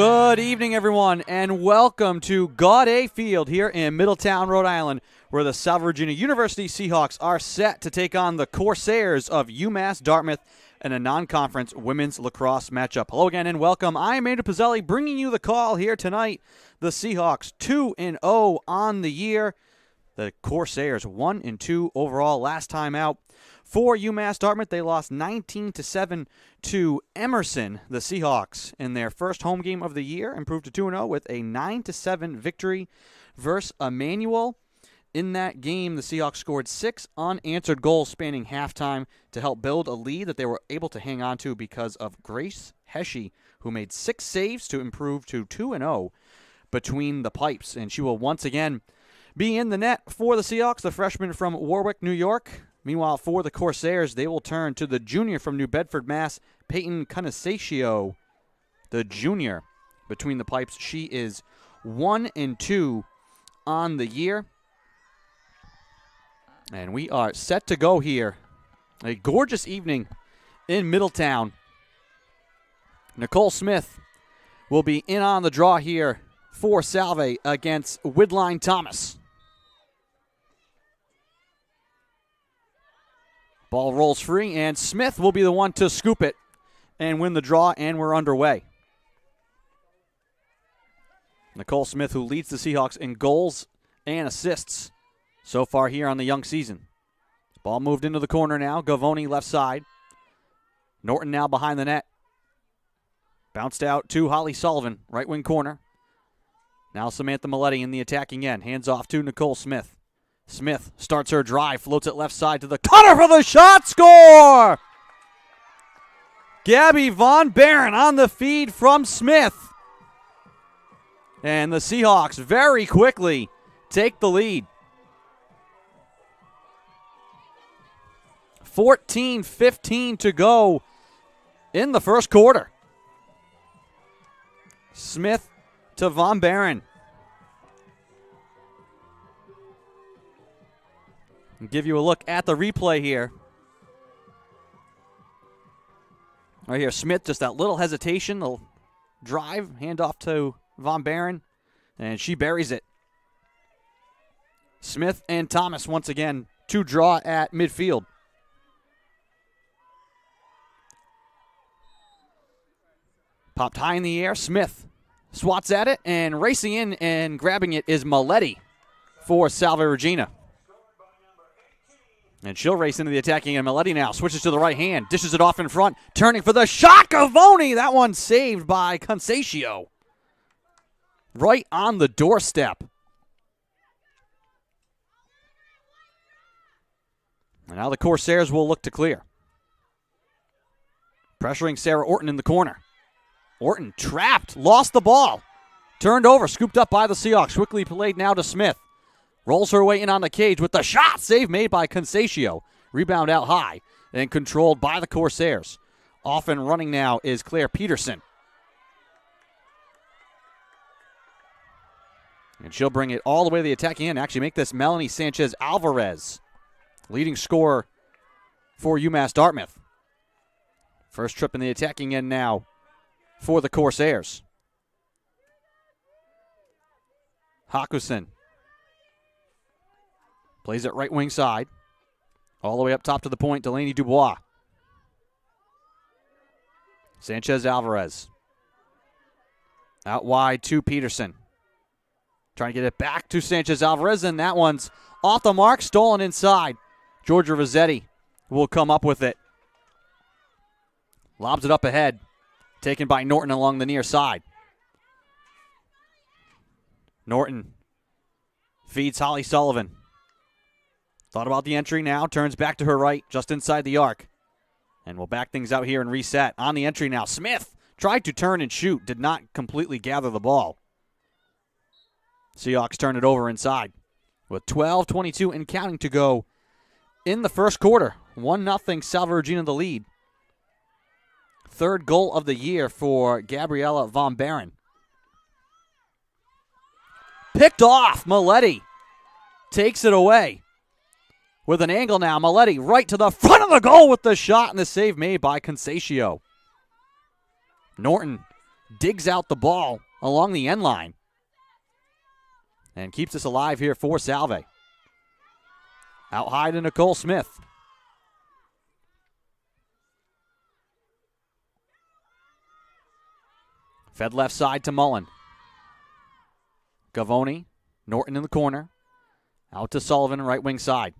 Good evening, everyone, and welcome to Gaudet Field here in Middletown, Rhode Island, where the Salve Regina University Seahawks are set to take on the Corsairs of UMass Dartmouth in a non-conference women's lacrosse matchup. Hello again and welcome. I am Andrew Pizzelli bringing you the call here tonight. The Seahawks 2-0 on the year. The Corsairs 1-2 overall last time out. For UMass Dartmouth, they lost 19-7 to Emerson, the Seahawks, in their first home game of the year, improved to 2-0 with a 9-7 victory versus Emmanuel. In that game, the Seahawks scored 6 unanswered goals spanning halftime to help build a lead that they were able to hang on to because of Grace Heshe, who made 6 saves to improve to 2-0 between the pipes. And she will once again be in the net for the Seahawks, the freshman from Warwick, New York. Meanwhile, for the Corsairs, they will turn to the junior from New Bedford, Mass., Peyton Canasaccio, the junior between the pipes. She is 1-2 on the year. And we are set to go here. A gorgeous evening in Middletown. Nicole Smith will be in on the draw here for Salve against Widline Thomas. Ball rolls free, and Smith will be the one to scoop it and win the draw, and we're underway. Nicole Smith, who leads the Seahawks in goals and assists so far here on the young season. Ball moved into the corner now. Gavoni left side. Norton now behind the net. Bounced out to Holly Sullivan, right wing corner. Now Samantha Maletti in the attacking end. Hands off to Nicole Smith. Smith starts her drive, floats it left side to the cutter for the shot, score! Gabby Von Barron on the feed from Smith. And the Seahawks very quickly take the lead. 14-15 to go in the first quarter. Smith to Von Barron. Give you a look at the replay here. Right here, Smith, just that little hesitation, the drive, handoff to Von Barron, and she buries it. Smith and Thomas once again to draw at midfield. Popped high in the air, Smith swats at it, and racing in and grabbing it is Maletti for Salve Regina. And she'll race into the attacking end. Maletti now switches to the right hand, dishes it off in front, turning for the shot. Gavoni, that one saved by Canasaccio. Right on the doorstep. And now the Corsairs will look to clear. Pressuring Sarah Orton in the corner. Orton trapped, lost the ball. Turned over, scooped up by the Seahawks. Quickly played now to Smith. Rolls her way in on the cage with the shot. Save made by Canasaccio. Rebound out high and controlled by the Corsairs. Off and running now is Claire Peterson. And she'll bring it all the way to the attacking end. Actually make this Melanie Sanchez-Alvarez, leading scorer for UMass Dartmouth. First trip in the attacking end now for the Corsairs. Hakusen plays it right wing side. All the way up top to the point, Delaney Dubois. Sanchez-Alvarez. Out wide to Peterson. Trying to get it back to Sanchez-Alvarez, and that one's off the mark, stolen inside. Georgia Rossetti will come up with it. Lobs it up ahead. Taken by Norton along the near side. Norton feeds Holly Sullivan. Thought about the entry now, turns back to her right, just inside the arc. And we'll back things out here and reset. On the entry now, Smith tried to turn and shoot, did not completely gather the ball. Seahawks turn it over inside with 12:22 and counting to go in the first quarter. 1-0 Salve Regina the lead. Third goal of the year for Gabriella Von Barron. Picked off, Maletti takes it away. With an angle now, Maletti right to the front of the goal with the shot, and the save made by Canasaccio. Norton digs out the ball along the end line and keeps us alive here for Salve. Out high to Nicole Smith. Fed left side to Mullen. Gavoni, Norton in the corner. Out to Sullivan, right wing side.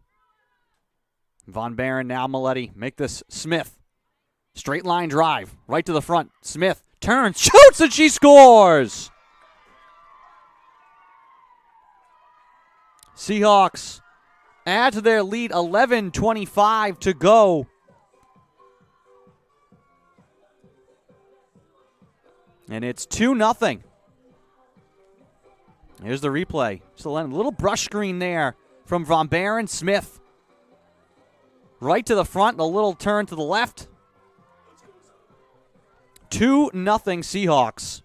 Von Barron, now Maletti. Make this Smith. Straight line drive, right to the front. Smith turns, shoots, and she scores! Seahawks add to their lead, 11:25 to go. And it's 2-0. Here's the replay. Just a little brush screen there from Von Barron. Smith. Right to the front, a little turn to the left. 2-0 Seahawks.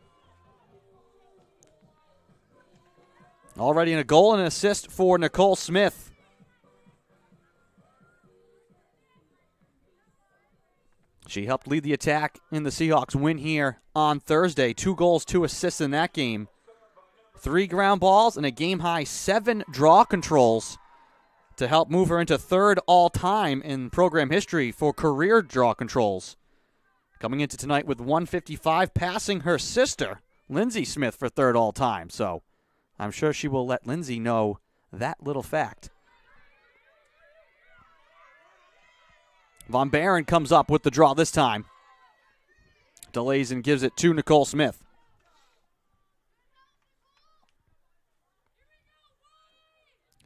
Already in a goal and an assist for Nicole Smith. She helped lead the attack in the Seahawks win here on Thursday. 2 goals, 2 assists in that game. 3 ground balls and a game-high 7 draw controls to help move her into 3rd all-time in program history for career draw controls. Coming into tonight with 155, passing her sister, Lindsay Smith, for 3rd all-time. So I'm sure she will let Lindsay know that little fact. Von Barron comes up with the draw this time. Delays and gives it to Nicole Smith.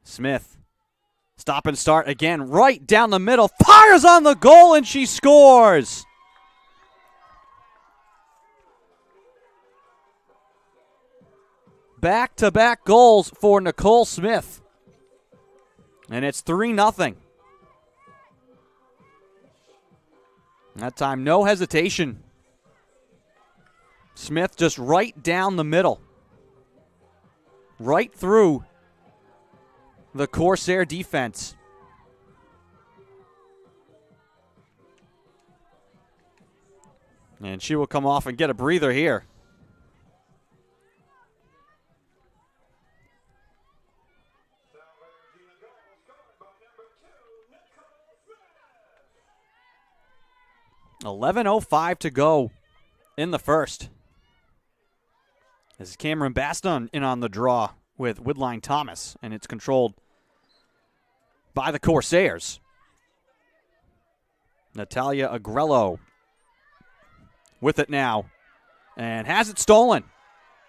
Smith, stop and start again, right down the middle, fires on the goal, and she scores. Back-to-back goals for Nicole Smith. And it's 3-0. That time, no hesitation. Smith just right down the middle. Right through the Corsair defense. And she will come off and get a breather here. $11:05 to go in the first. This is Cameron Baston in on the draw with Woodline Thomas, and it's controlled by the Corsairs. Natalia Agrello with it now, and has it stolen.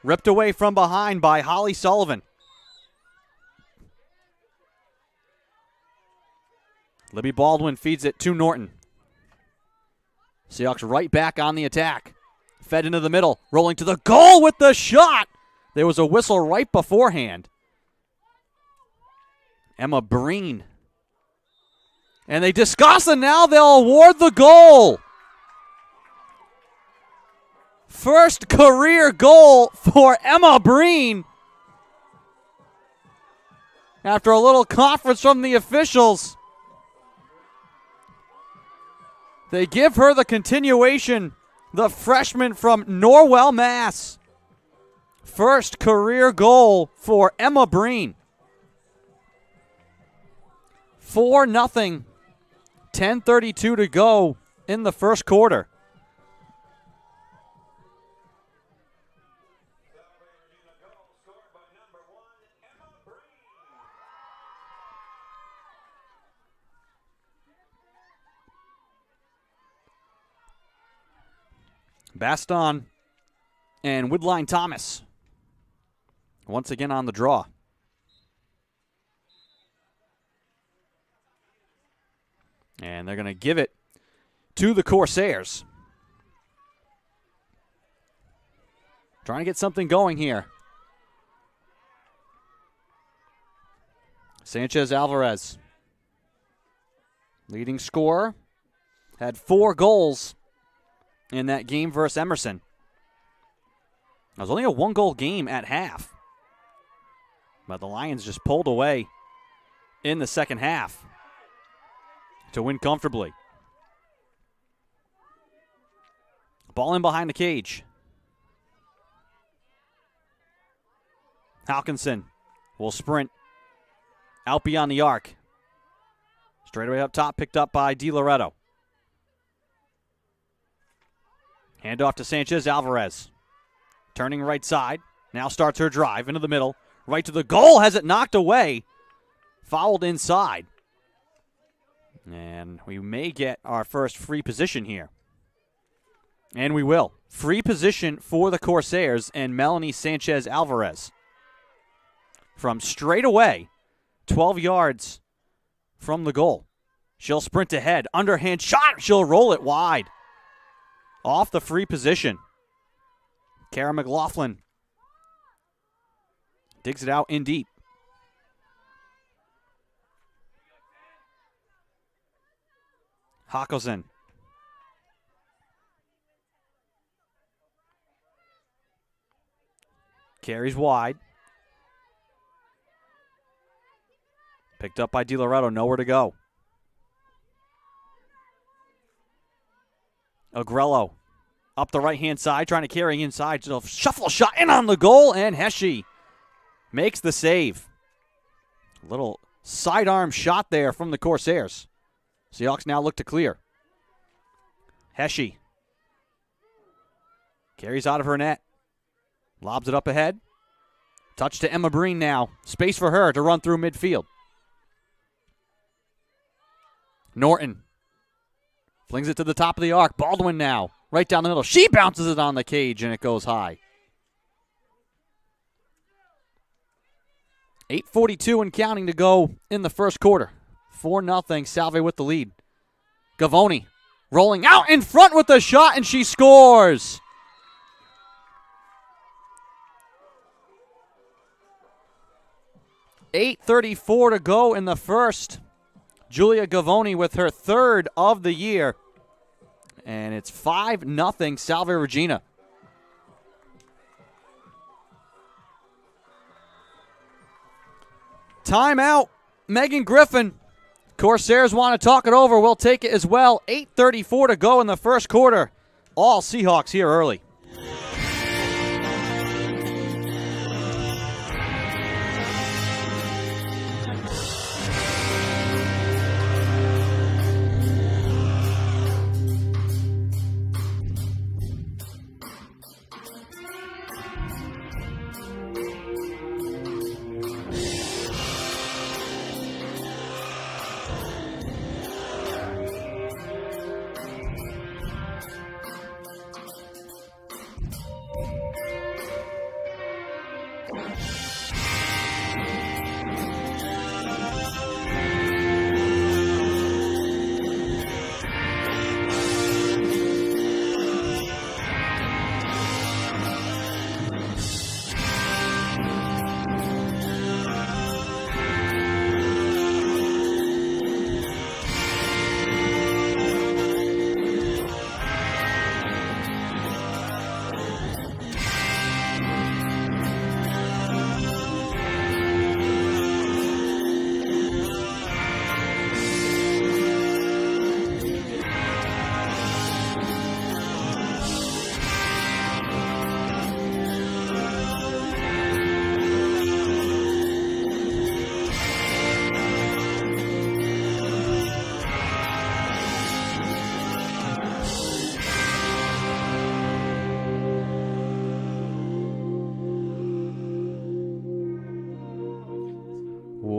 Ripped away from behind by Holly Sullivan. Libby Baldwin feeds it to Norton. Seahawks right back on the attack. Fed into the middle, rolling to the goal with the shot. There was a whistle right beforehand. Emma Breen. And they discuss, and now they'll award the goal. First career goal for Emma Breen. After a little conference from the officials, they give her the continuation, the freshman from Norwell, Mass. First career goal for Emma Breen. 4-0, 10:32 to go in the first quarter. Baston and Woodline Thomas once again on the draw. And they're going to give it to the Corsairs. Trying to get something going here. Sanchez Alvarez, leading scorer, had 4 goals in that game versus Emerson. It was only a 1-goal game at half, but the Lions just pulled away in the second half to win comfortably. Ball in behind the cage. Halkinson will sprint out beyond the arc. Straightaway up top, picked up by DiLoretto. Handoff to Sanchez Alvarez. Turning right side. Now starts her drive into the middle. Right to the goal. Has it knocked away. Fouled inside. And we may get our first free position here. And we will. Free position for the Corsairs and Melanie Sanchez Alvarez. From straight away, 12 yards from the goal. She'll sprint ahead. Underhand shot. She'll roll it wide. Off the free position. Kara McLaughlin digs it out in deep. Hockelson. Carries wide. Picked up by DiLoretto. Nowhere to go. Agrello up the right-hand side, trying to carry inside. Just a shuffle shot in on the goal, and Hesche makes the save. A little sidearm shot there from the Corsairs. Seahawks now look to clear. Hesche carries out of her net. Lobs it up ahead. Touch to Emma Breen now. Space for her to run through midfield. Norton flings it to the top of the arc. Baldwin now, right down the middle. She bounces it on the cage, and it goes high. 8:42 and counting to go in the first quarter. 4-0, Salve with the lead. Gavoni rolling out in front with the shot, and she scores. $8:34 to go in the first. Julia Gavoni with her third of the year. And it's 5-0 Salve Regina. Timeout. Megan Griffin. Corsairs want to talk it over. We'll take it as well. 8:34 to go in the first quarter. All Seahawks here early.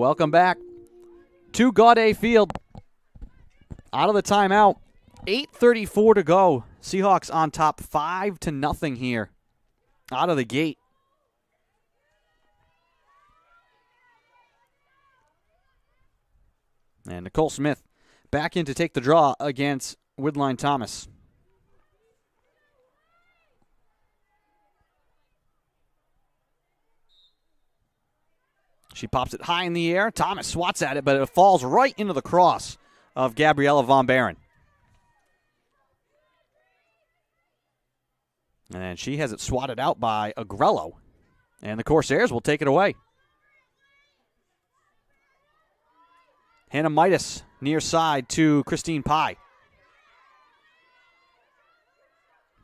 Welcome back to Gaudet Field. Out of the timeout. 8:34 to go. Seahawks on top 5-0 here. Out of the gate. And Nicole Smith back in to take the draw against Woodline Thomas. She pops it high in the air. Thomas swats at it, but it falls right into the cross of Gabriella Von Barron. And she has it swatted out by Agrello. And the Corsairs will take it away. Hannah Midas near side to Christine Pye.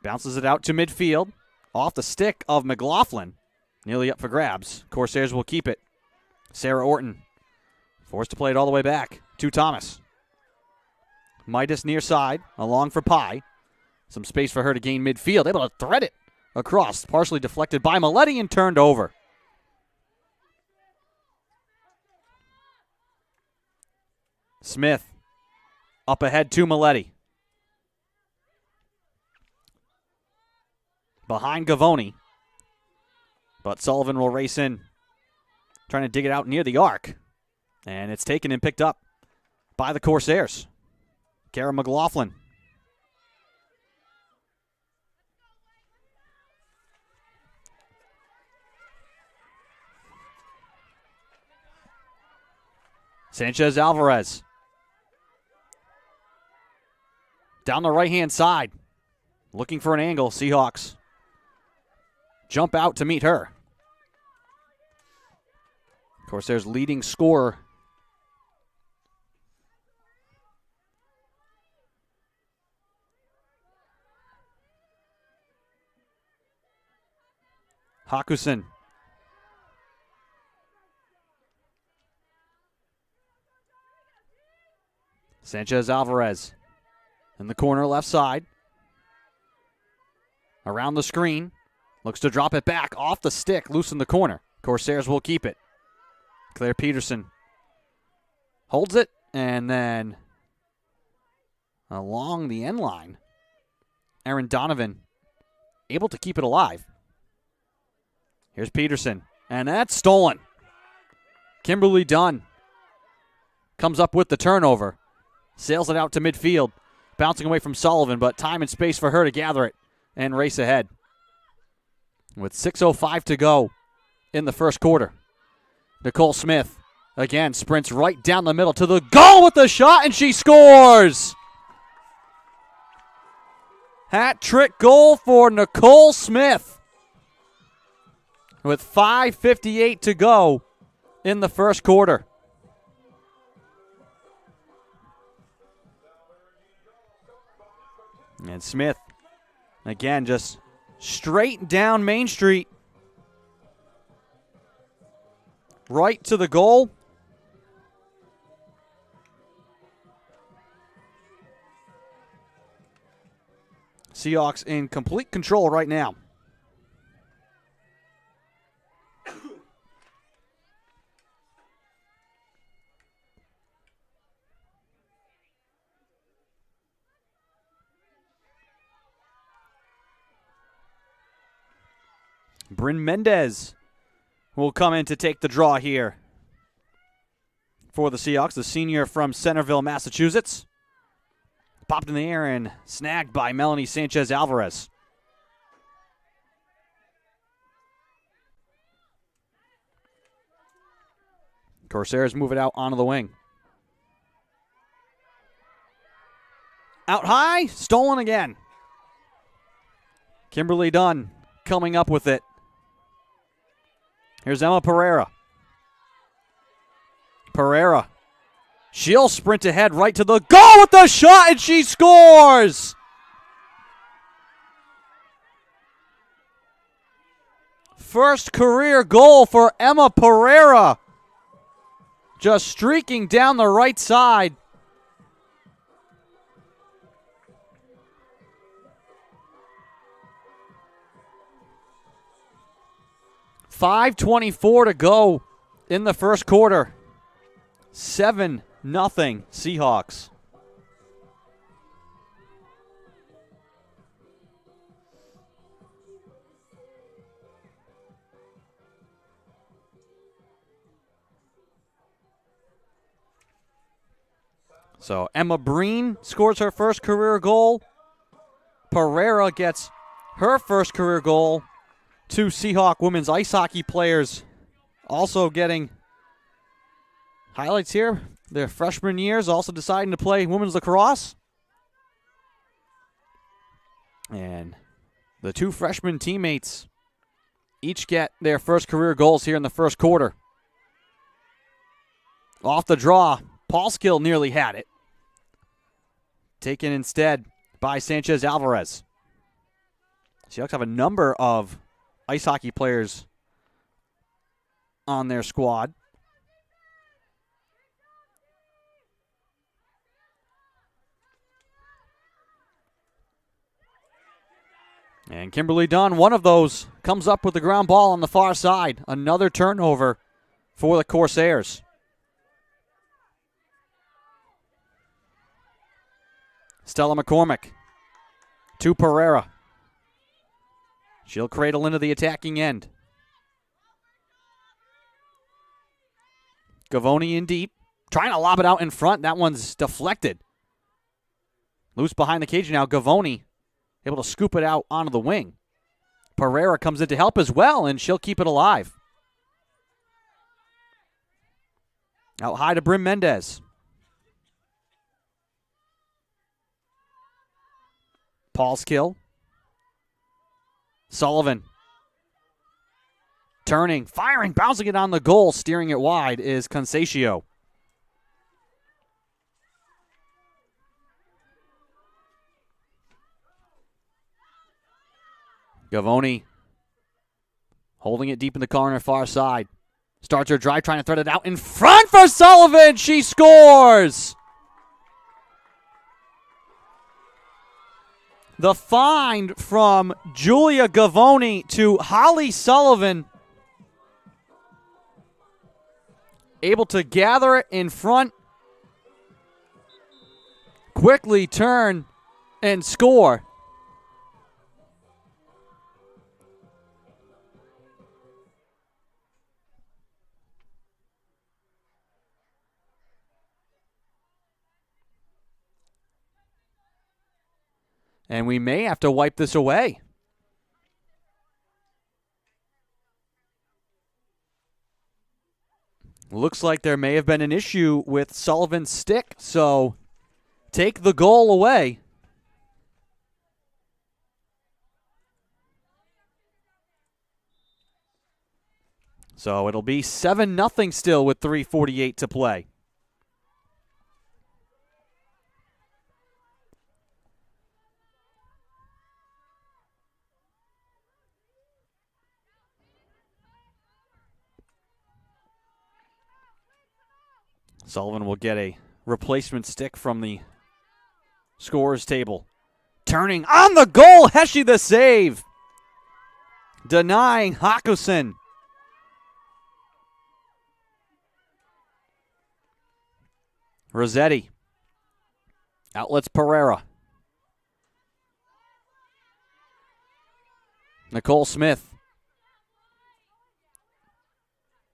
Bounces it out to midfield. Off the stick of McLaughlin. Nearly up for grabs. Corsairs will keep it. Sarah Orton forced to play it all the way back to Thomas. Midas near side, along for Pye. Some space for her to gain midfield. Able to thread it across. Partially deflected by Maletti and turned over. Smith up ahead to Maletti. Behind Gavoni. But Sullivan will race in, trying to dig it out near the arc. And it's taken and picked up by the Corsairs. Kara McLaughlin. Sanchez Alvarez. Down the right-hand side. Looking for an angle. Seahawks jump out to meet her. Corsairs leading scorer. Hakusen. Sanchez Alvarez in the corner left side. Around the screen. Looks to drop it back off the stick, loose in the corner. Corsairs will keep it. Claire Peterson holds it, and then along the end line, Aaron Donovan able to keep it alive. Here's Peterson, and that's stolen. Kimberly Dunn comes up with the turnover. Sails it out to midfield, bouncing away from Sullivan, but time and space for her to gather it and race ahead. With 6:05 to go in the first quarter. Nicole Smith, again, sprints right down the middle to the goal with the shot, and she scores! Hat-trick goal for Nicole Smith. With 5:58 to go in the first quarter. And Smith, again, just straight down Main Street. Right to the goal. Seahawks in complete control right now. Bryn Mendez will come in to take the draw here for the Seahawks, the senior from Centerville, Massachusetts. Popped in the air and snagged by Melanie Sanchez Alvarez. Corsairs move it out onto the wing. Out high, stolen again. Kimberly Dunn coming up with it. Here's Emma Pereira. Pereira. She'll sprint ahead right to the goal with the shot, and she scores! First career goal for Emma Pereira. Just streaking down the right side. .5:24 to go in the first quarter. 7-0 Seahawks. So Emma Breen scores her first career goal. Pereira gets her first career goal. Two Seahawk women's ice hockey players also getting highlights here. Their freshman years also deciding to play women's lacrosse. And the two freshman teammates each get their first career goals here in the first quarter. Off the draw, Paulskill nearly had it. Taken instead by Sanchez Alvarez. Seahawks have a number of ice hockey players on their squad. And Kimberly Dunn, one of those, comes up with the ground ball on the far side. Another turnover for the Corsairs. Stella McCormick to Pereira. She'll cradle into the attacking end. Gavoni in deep, trying to lob it out in front. That one's deflected. Loose behind the cage now. Gavoni able to scoop it out onto the wing. Pereira comes in to help as well, and she'll keep it alive. Out high to Brim Mendez. Paul's kill. Sullivan. Turning, firing, bouncing it on the goal, steering it wide is Concesio. Gavoni holding it deep in the corner, far side. Starts her drive, trying to thread it out in front for Sullivan. She scores! The find from Julia Gavoni to Holly Sullivan. Able to gather it in front. Quickly turn and score. And we may have to wipe this away. Looks like there may have been an issue with Sullivan's stick, so take the goal away. So it'll be 7-0 still with 3:48 to play. Sullivan will get a replacement stick from the scorers table. Turning on the goal, Heshy the save. Denying Hakusen. Rossetti. Outlets Pereira. Nicole Smith.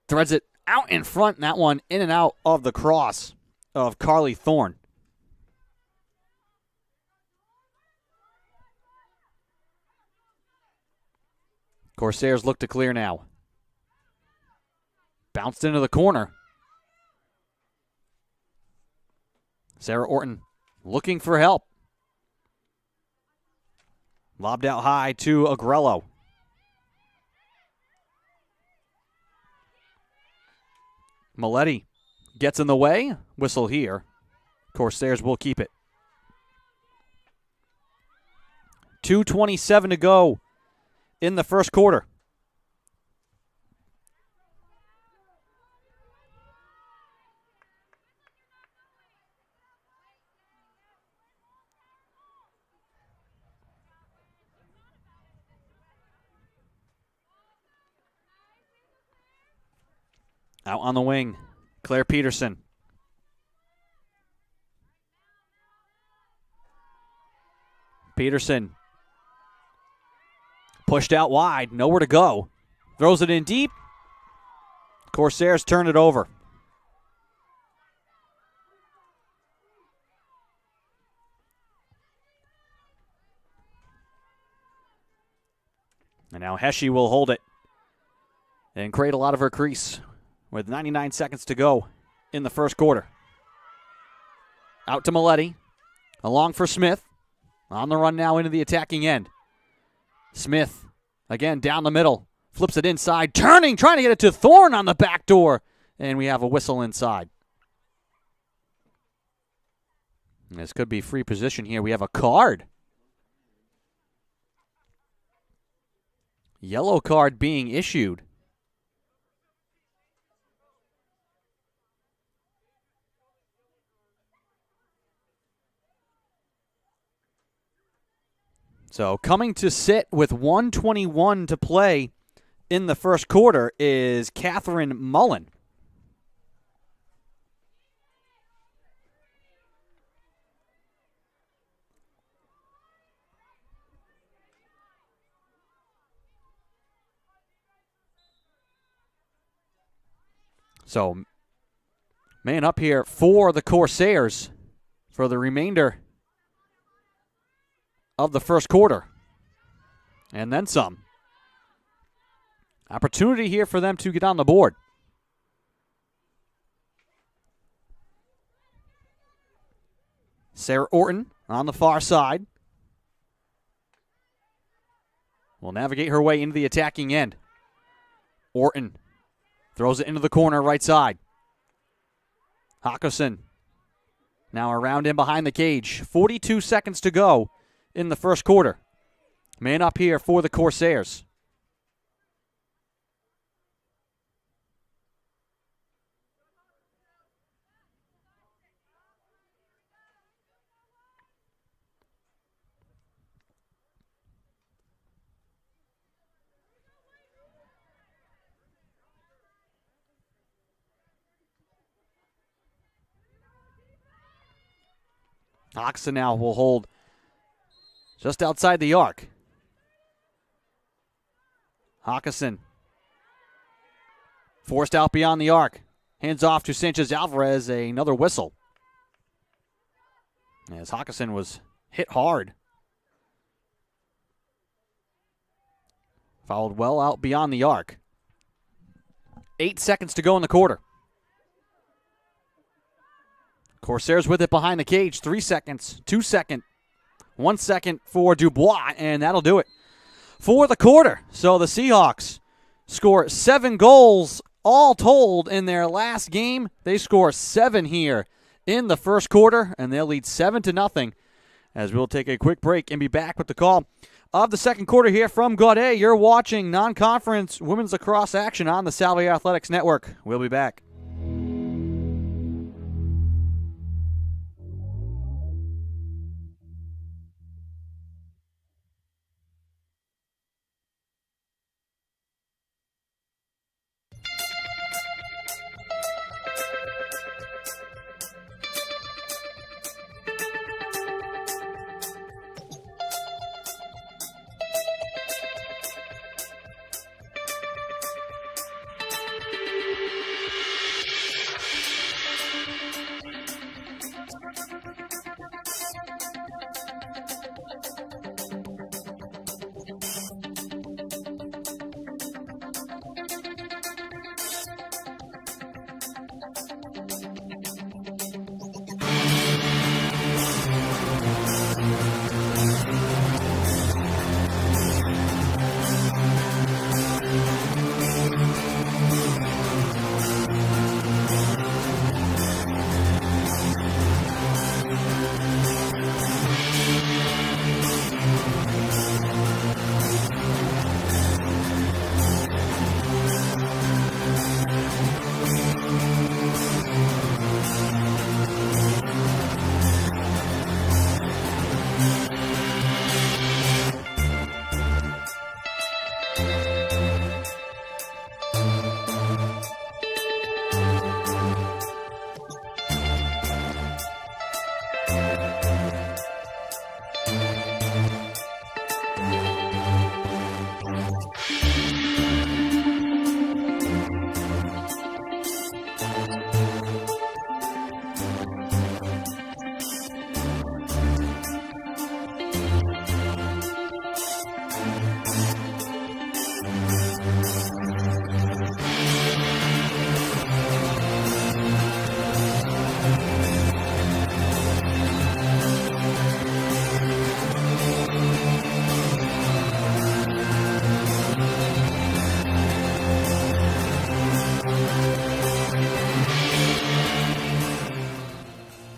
Threads it out in front, and that one in and out of the cross of Carly Thorne. Corsairs look to clear now. Bounced into the corner. Sarah Orton looking for help. Lobbed out high to Agrello. Maletti gets in the way. Whistle here. Corsairs will keep it. 2:27 to go in the first quarter. Out on the wing, Claire Peterson. Peterson pushed out wide, nowhere to go. Throws it in deep. Corsairs turn it over. And now Heshy will hold it and cradle out of her crease with 99 seconds to go in the first quarter. Out to Maletti. Along for Smith. On the run now into the attacking end. Smith, again, down the middle. Flips it inside. Turning, trying to get it to Thorne on the back door. And we have a whistle inside. This could be free position here. We have a card. Yellow card being issued. So coming to sit with 1:21 to play in the first quarter is Catherine Mullen. So, man up here for the Corsairs for the remainder of the first quarter. And then some. Opportunity here for them to get on the board. Sarah Orton on the far side will navigate her way into the attacking end. Orton throws it into the corner, right side. Hawkinson now around in behind the cage. 42 seconds to go in the first quarter. Man up here for the Corsairs. Hawkinson now will hold just outside the arc. Hawkinson forced out beyond the arc. Hands off to Sanchez Alvarez, another whistle. As Hawkinson was hit hard. Fouled well out beyond the arc. 8 seconds to go in the quarter. Corsairs with it behind the cage. 3 seconds, 2 seconds, 1 second for Dubois, and that'll do it for the quarter. So the Seahawks score 7 goals all told in their last game. They score 7 here in the first quarter, and they'll lead 7-0 as we'll take a quick break and be back with the call of the second quarter here from Gaudet. You're watching non-conference women's lacrosse action on the Salve Athletics Network. We'll be back.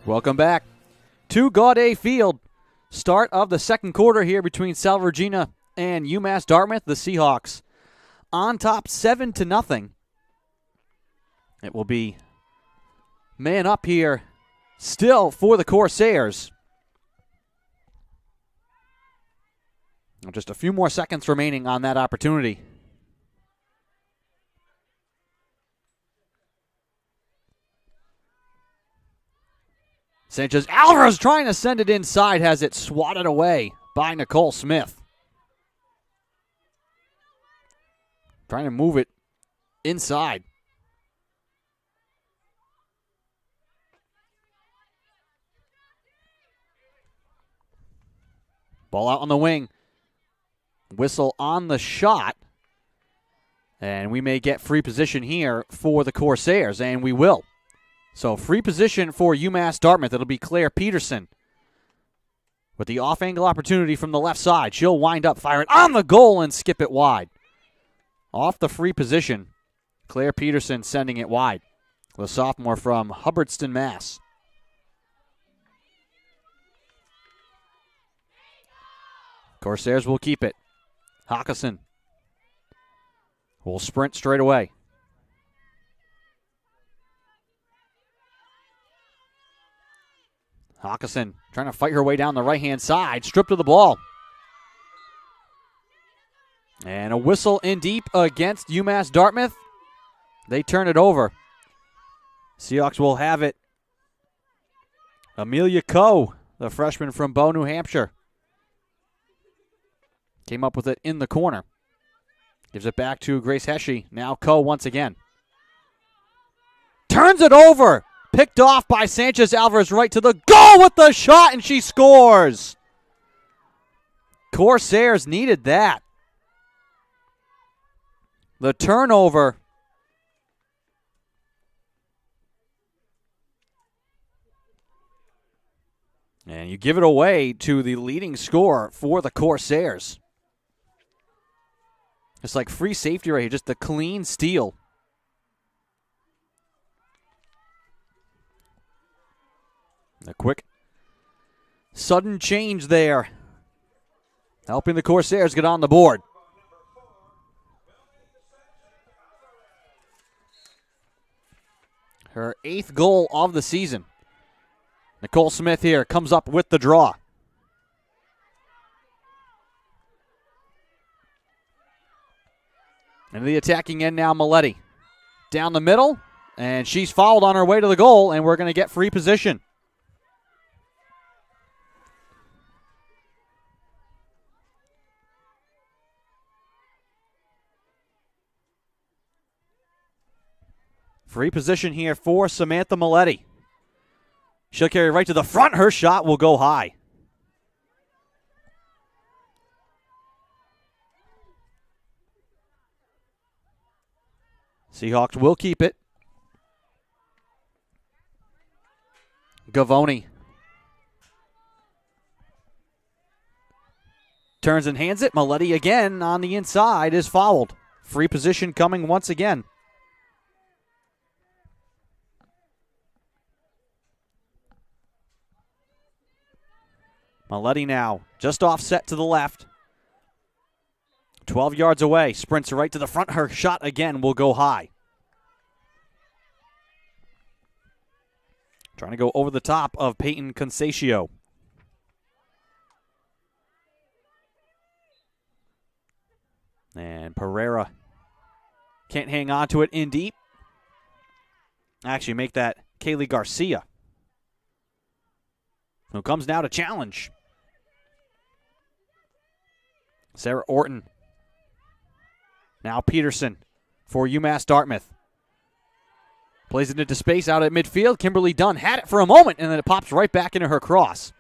Welcome back to Gaudet Field. Start of the second quarter here between Salve Regina and UMass Dartmouth. The Seahawks on top 7-0. It will be man up here still for the Corsairs. Just a few more seconds remaining on that opportunity. Sanchez Alvarez trying to send it inside, has it swatted away by Nicole Smith. Trying to move it inside. Ball out on the wing. Whistle on the shot. And we may get free position here for the Corsairs, and we will. So free position for UMass Dartmouth. It'll be Claire Peterson with the off-angle opportunity from the left side. She'll wind up firing on the goal and skip it wide. Off the free position, Claire Peterson sending it wide. The sophomore from Hubbardston, Mass. Corsairs will keep it. Hawkinson will sprint straight away. Hawkinson trying to fight her way down the right-hand side. Stripped of the ball. And a whistle in deep against UMass Dartmouth. They turn it over. Seahawks will have it. Amelia Coe, the freshman from Bow, New Hampshire, came up with it in the corner. Gives it back to Grace Heshe. Now Coe once again. Turns it over. Picked off by Sanchez Alvarez right to the goal with the shot, and she scores. Corsairs needed that. The turnover. And you give it away to the leading scorer for the Corsairs. It's like free safety right here, just the clean steal. A quick, sudden change there, helping the Corsairs get on the board. Her 8th goal of the season. Nicole Smith here comes up with the draw. Into the attacking end now, Maletti. Down the middle, and she's fouled on her way to the goal, and we're going to get free position. Free position here for Samantha Maletti. She'll carry right to the front. Her shot will go high. Seahawks will keep it. Gavoni turns and hands it. Maletti again on the inside is fouled. Free position coming once again. Maletti now just offset to the left. 12 yards away. Sprints right to the front. Her shot again will go high. Trying to go over the top of Peyton Concesio. And Pereira can't hang on to it in deep. Actually make that Kaylee Garcia, who comes now to challenge. Sarah Orton. Now Peterson for UMass Dartmouth. Plays it into space out at midfield. Kimberly Dunn had it for a moment, and then it pops right back into her cross.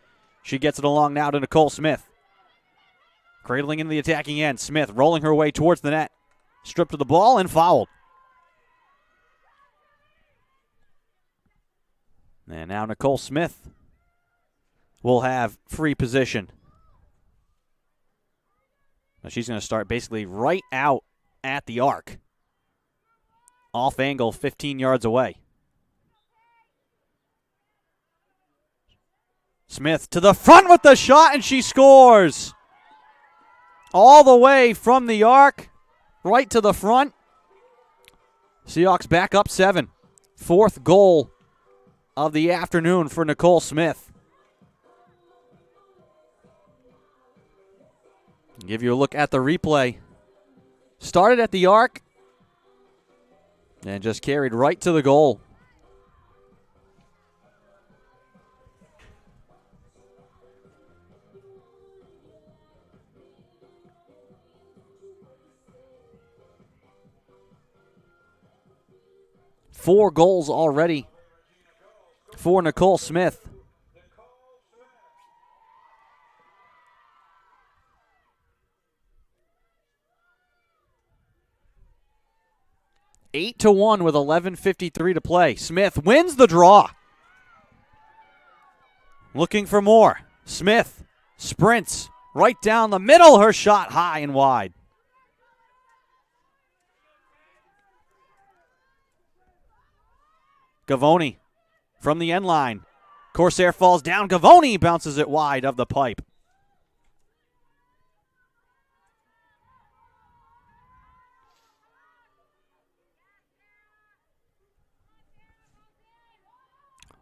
She gets it along now to Nicole Smith. Cradling into the attacking end. Smith rolling her way towards the net. Stripped of the ball and fouled. And now Nicole Smith will have free position. Now she's going to start basically right out at the arc. Off angle, 15 yards away. Smith to the front with the shot, and she scores. All the way from the arc, right to the front. Seahawks back up 7. 4th goal of the afternoon for Nicole Smith. Give you a look at the replay. Started at the arc and just carried right to the goal. Four goals already for Nicole Smith. Eight to 1 with 11:53 to play. Smith wins the draw. Looking for more. Smith sprints right down the middle. Her shot high and wide. Gavoni from the end line. Corsair falls down. Gavoni bounces it wide of the pipe.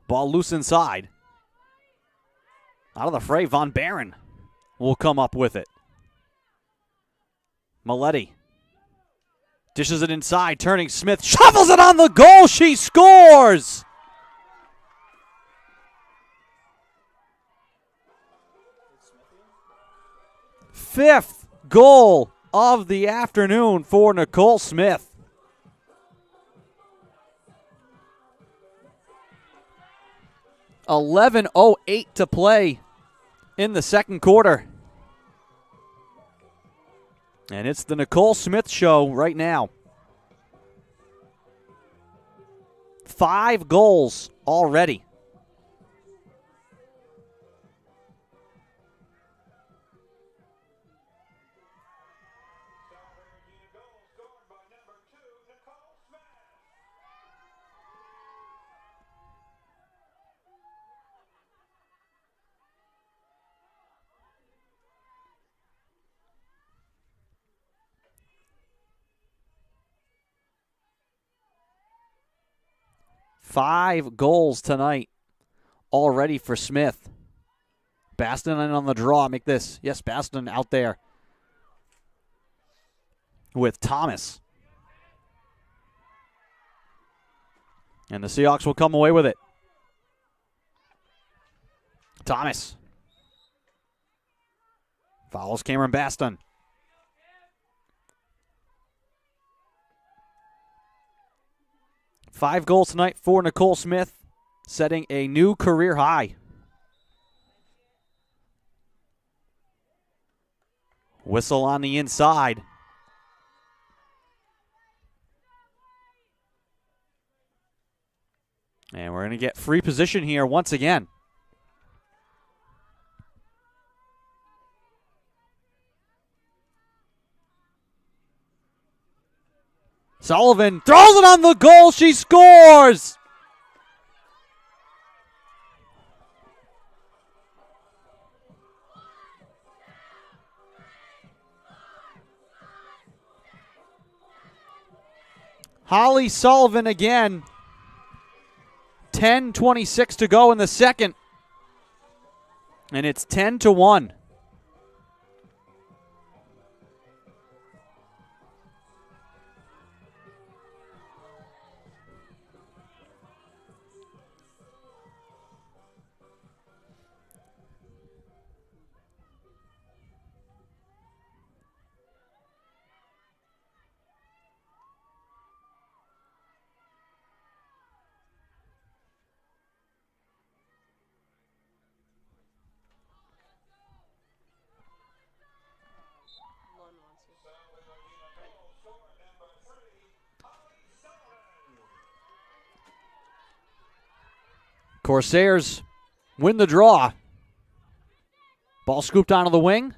Ball loose inside. Out of the fray, Von Barron will come up with it. Maletti dishes it inside, turning Smith, shovels it on the goal. She scores! Fifth goal of the afternoon for Nicole Smith. 11:08 to play in the second quarter. And it's the Nicole Smith show right now. 5 goals already. Five goals tonight already for Smith. Baston on the draw. Make this. Yes, Baston out there with Thomas. And the Seahawks will come away with it. Thomas follows Cameron Baston. Five goals tonight for Nicole Smith, setting a new career high. Whistle on the inside. And we're going to get free position here once again. Sullivan throws it on the goal. She scores! Holly Sullivan again. 10:26 to go in the second. And it's 10-1. Corsairs win the draw. Ball scooped onto the wing.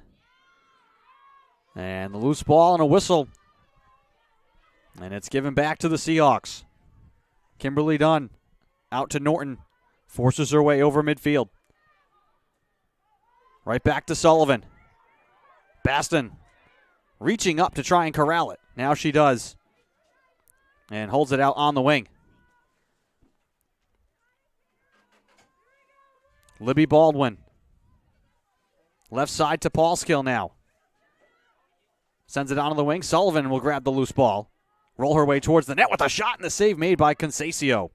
And the loose ball and a whistle. And it's given back to the Seahawks. Kimberly Dunn out to Norton. Forces her way over midfield. Right back to Sullivan. Baston reaching up to try and corral it. Now she does. And holds it out on the wing. Libby Baldwin. Left side to Paulskill now. Sends it onto the wing. Sullivan will grab the loose ball. Roll her way towards the net with a shot and the save made by Concesio.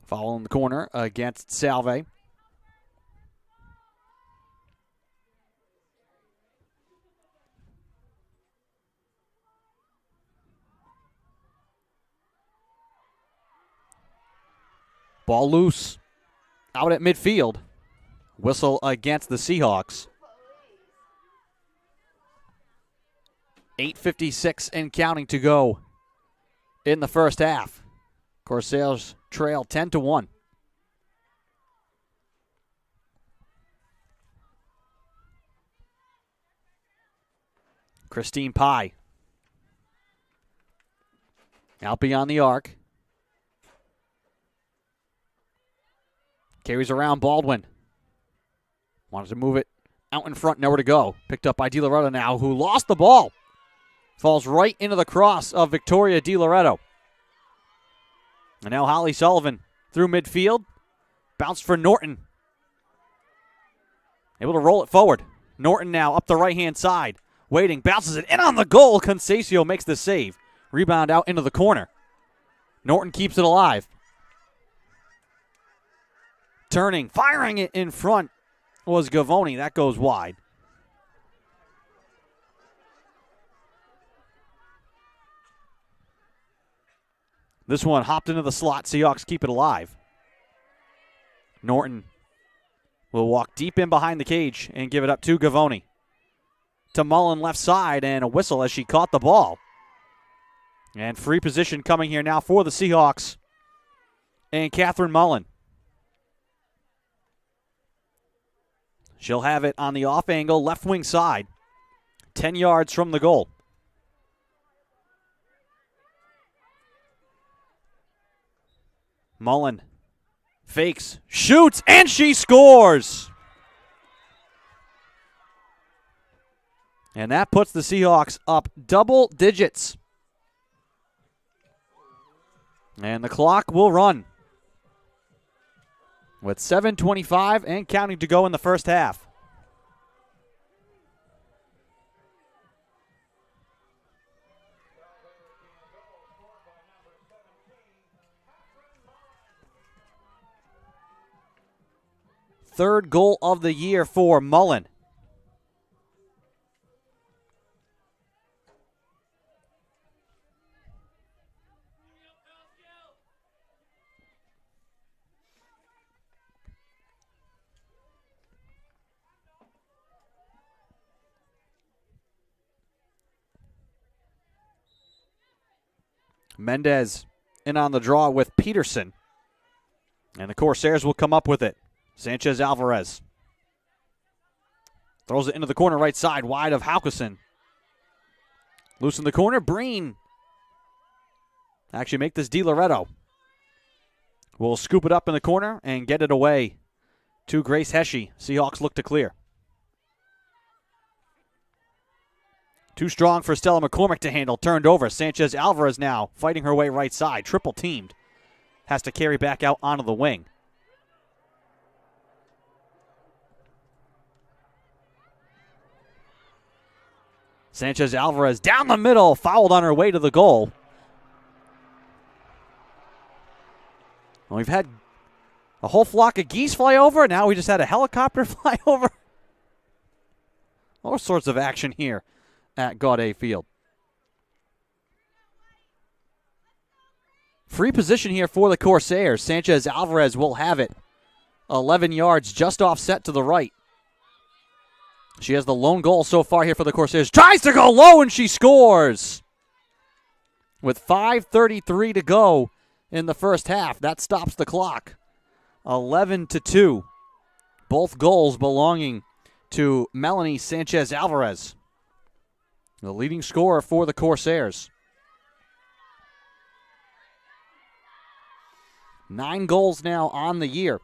Foul in the corner against Salve. Ball loose. Out at midfield. Whistle against the Seahawks. 8:56 and counting to go in the first half. Corsairs trail 10-1. Christine Pye. Out beyond the arc. Carries around Baldwin. Wanted to move it out in front, nowhere to go. Picked up by DiLoretto now, who lost the ball. Falls right into the cross of Victoria DiLoretto. And now Holly Sullivan through midfield. Bounced for Norton. Able to roll it forward. Norton now up the right-hand side. Waiting, bounces it in on the goal. Concesio makes the save. Rebound out into the corner. Norton keeps it alive. Turning, firing it in front was Gavoni. That goes wide. This one hopped into the slot. Seahawks keep it alive. Norton will walk deep in behind the cage and give it up to Gavoni. To Mullen left side and a whistle as she caught the ball. And free position coming here now for the Seahawks and Catherine Mullen. She'll have it on the off angle, left wing side. 10 yards from the goal. Mullen fakes, shoots, and she scores. And that puts the Seahawks up double digits. And the clock will run with 7:25 and counting to go in the first half. Third goal of the year for Mullen. Mendez in on the draw with Peterson. And the Corsairs will come up with it. Sanchez Alvarez throws it into the corner right side, wide of Haukeson. Loose in the corner, Breen. Actually make this DiLoretto. Will scoop it up in the corner and get it away to Grace Hesche. Seahawks look to clear. Too strong for Stella McCormick to handle. Turned over. Sanchez Alvarez now fighting her way right side. Triple teamed. Has to carry back out onto the wing. Sanchez Alvarez down the middle. Fouled on her way to the goal. Well, we've had a whole flock of geese fly over. Now we just had a helicopter fly over. All sorts of action here at Gaudet Field. Free position here for the Corsairs. Sanchez Alvarez will have it. 11 yards just offset to the right. She has the lone goal so far here for the Corsairs. Tries to go low and she scores. With 5:33 to go in the first half. That stops the clock. 11-2. Both goals belonging to Melanie Sanchez Alvarez, the leading scorer for the Corsairs. 9 goals now on the year.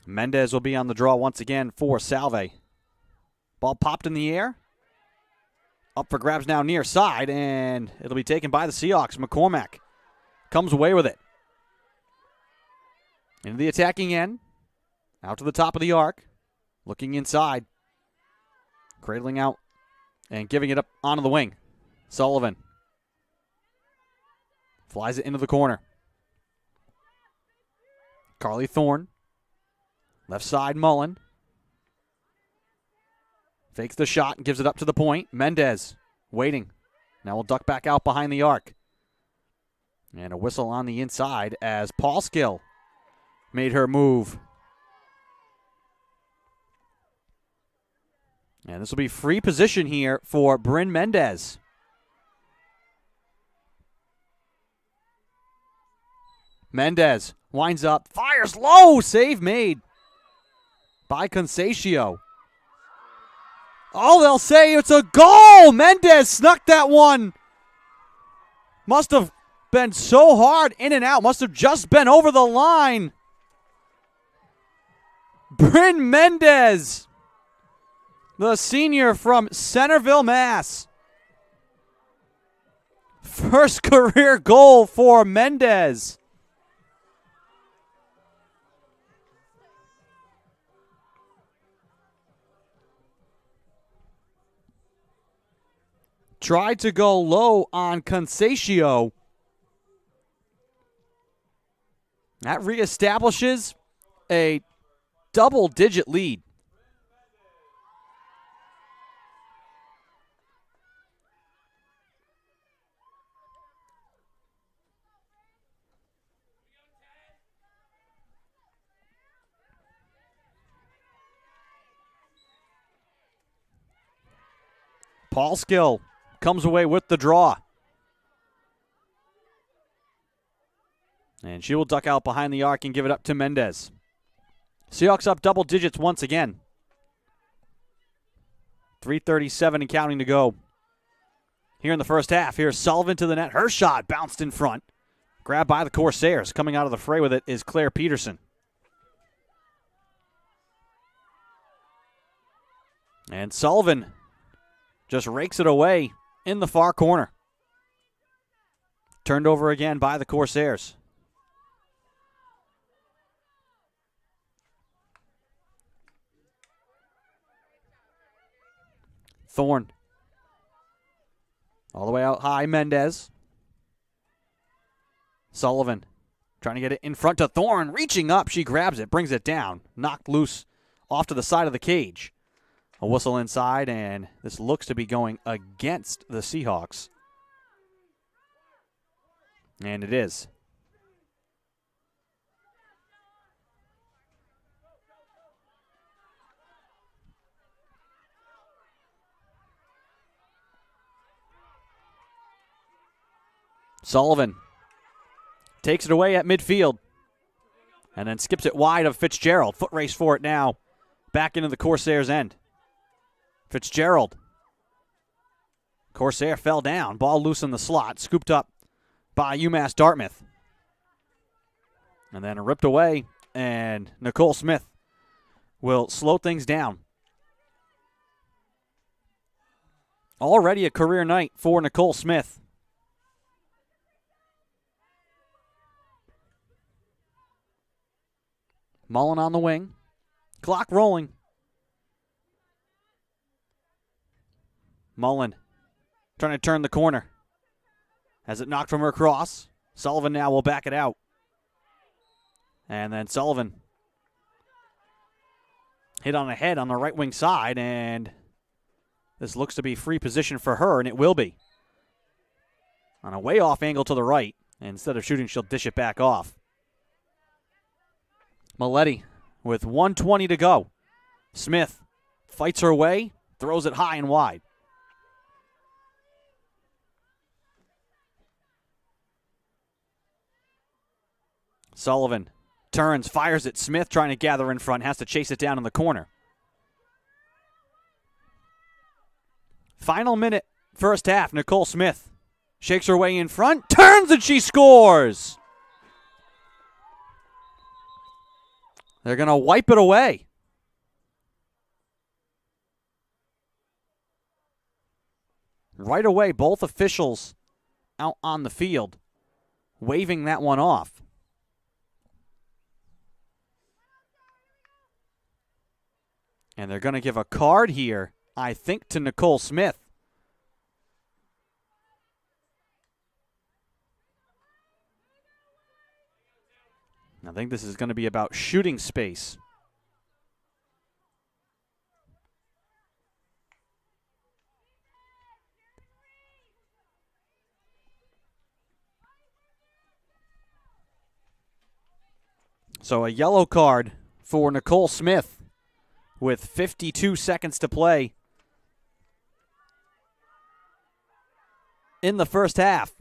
Mendez will be on the draw once again for Salve. Ball popped in the air. Up for grabs now near side, and it'll be taken by the Seahawks. McCormack comes away with it. Into the attacking end. Out to the top of the arc. Looking inside. Cradling out and giving it up onto the wing. Sullivan flies it into the corner. Carly Thorne. Left side, Mullen. Fakes the shot and gives it up to the point. Mendez waiting. Now we'll duck back out behind the arc. And a whistle on the inside as Paulskill made her move. And this will be free position here for Bryn Mendez. Mendez winds up, fires low, save made by Concesio. Oh, they'll say it's a goal. Mendez snuck that one. Must have been so hard in and out. Must have just been over the line. Bryn Mendez, the senior from Centerville, Mass. First career goal for Mendez. Tried to go low on Concesio. That reestablishes a double-digit lead. Paulskill comes away with the draw. And she will duck out behind the arc and give it up to Mendez. Seahawks up double digits once again. 3:37 and counting to go. Here in the first half, here's Sullivan to the net. Her shot bounced in front. Grabbed by the Corsairs. Coming out of the fray with it is Claire Peterson. And Sullivan just rakes it away in the far corner. Turned over again by the Corsairs. Thorne. All the way out high, Mendez. Sullivan trying to get it in front to Thorne. Reaching up, she grabs it, brings it down. Knocked loose off to the side of the cage. A whistle inside, and this looks to be going against the Seahawks. And it is. Sullivan takes it away at midfield and then skips it wide of Fitzgerald. Foot race for it now. Back into the Corsairs' end. Fitzgerald. Corsair fell down. Ball loose in the slot. Scooped up by UMass Dartmouth. And then ripped away. And Nicole Smith will slow things down. Already a career night for Nicole Smith. Mullen on the wing. Clock rolling. Mullen trying to turn the corner. Has it knocked from her cross. Sullivan now will back it out. And then Sullivan hit on a head on the right wing side, and this looks to be free position for her, and it will be. On a way off angle to the right. And instead of shooting, she'll dish it back off. Maletti with 1:20 to go. Smith fights her way, throws it high and wide. Sullivan turns, fires at Smith, trying to gather in front, has to chase it down in the corner. Final minute, first half, Nicole Smith shakes her way in front, turns, and she scores! They're going to wipe it away. Right away, both officials out on the field, waving that one off. And they're going to give a card here, I think, to Nicole Smith. I think this is going to be about shooting space. So a yellow card for Nicole Smith with 52 seconds to play in the first half.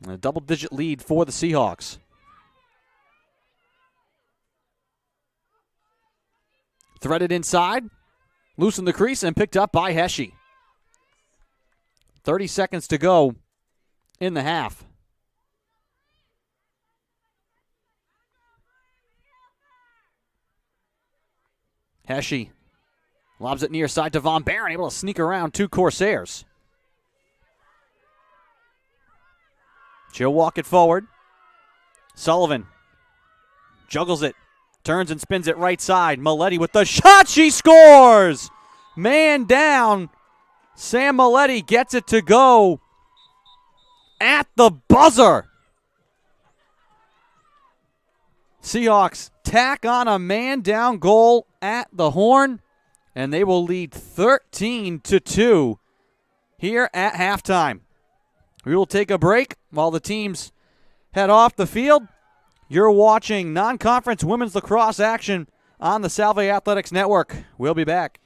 A double-digit lead for the Seahawks. Threaded inside, loose in the crease, and picked up by Heshy. 30 seconds to go in the half. Heshy lobs it near side to Von Barron, able to sneak around two Corsairs. She'll walk it forward. Sullivan juggles it, turns and spins it right side. Maletti with the shot. She scores! Man down. Sam Maletti gets it to go at the buzzer. Seahawks tack on a man down goal at the horn, and they will lead 13-2 here at halftime. We will take a break while the teams head off the field. You're watching non-conference women's lacrosse action on the Salve Athletics Network. We'll be back.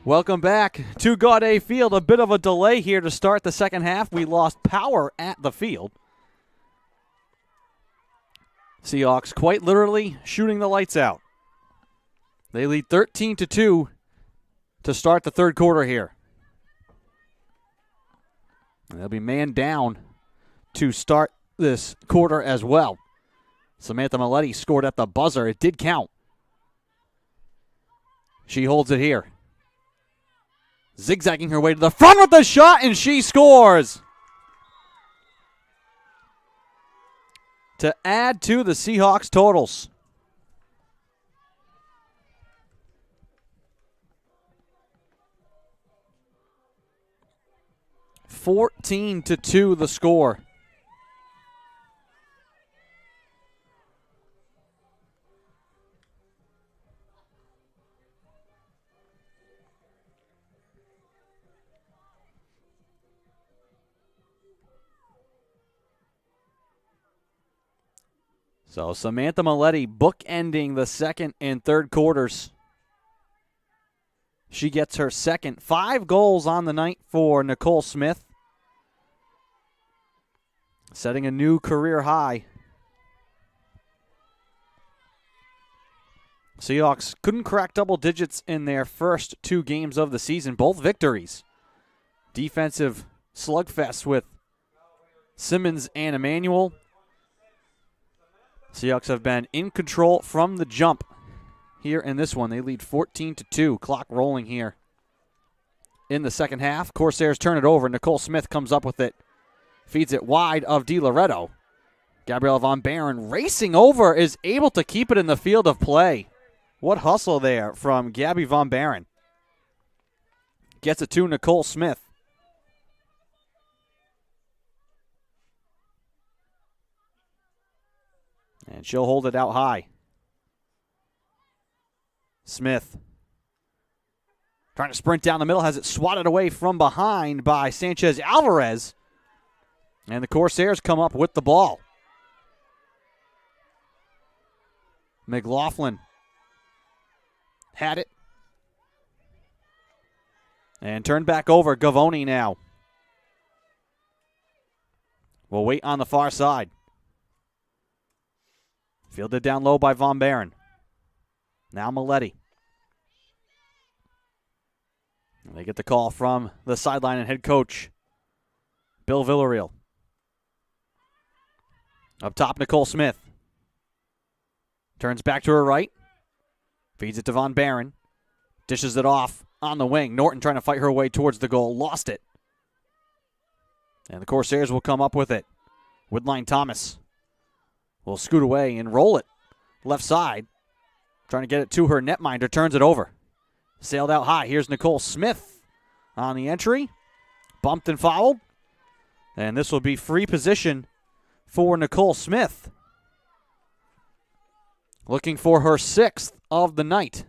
Welcome back to Gaudet Field. A bit of a delay here to start the second half. We lost power at the field. Seahawks quite literally shooting the lights out. They lead 13-2 to start the third quarter here. And they'll be man down to start this quarter as well. Samantha Maletti scored at the buzzer. It did count. She holds it here. Zigzagging her way to the front with the shot, and she scores. To add to the Seahawks totals. (14-2) the score. So Samantha Maletti bookending the second and third quarters. She gets her second. 5 goals on the night for Nicole Smith. Setting a new career high. Seahawks couldn't crack double digits in their first 2 games of the season. Both victories. Defensive slugfest with Simmons and Emmanuel. Seahawks have been in control from the jump here in this one. They lead 14-2. Clock rolling here in the second half. Corsairs turn it over. Nicole Smith comes up with it. Feeds it wide of DiLoretto. Gabrielle Von Barron racing over is able to keep it in the field of play. What hustle there from Gabby Von Barron. Gets it to Nicole Smith. And she'll hold it out high. Smith trying to sprint down the middle, has it swatted away from behind by Sanchez Alvarez. And the Corsairs come up with the ball. McLaughlin had it. And turned back over. Gavoni now. We'll wait on the far side. Fielded down low by Von Barron. Now Maletti. And they get the call from the sideline and head coach, Bill Villarreal. Up top, Nicole Smith. Turns back to her right. Feeds it to Von Barron. Dishes it off on the wing. Norton trying to fight her way towards the goal. Lost it. And the Corsairs will come up with it. Woodline Thomas will scoot away and roll it left side. Trying to get it to her netminder. Turns it over. Sailed out high. Here's Nicole Smith on the entry. Bumped and fouled. And this will be free position for Nicole Smith. Looking for her 6th of the night.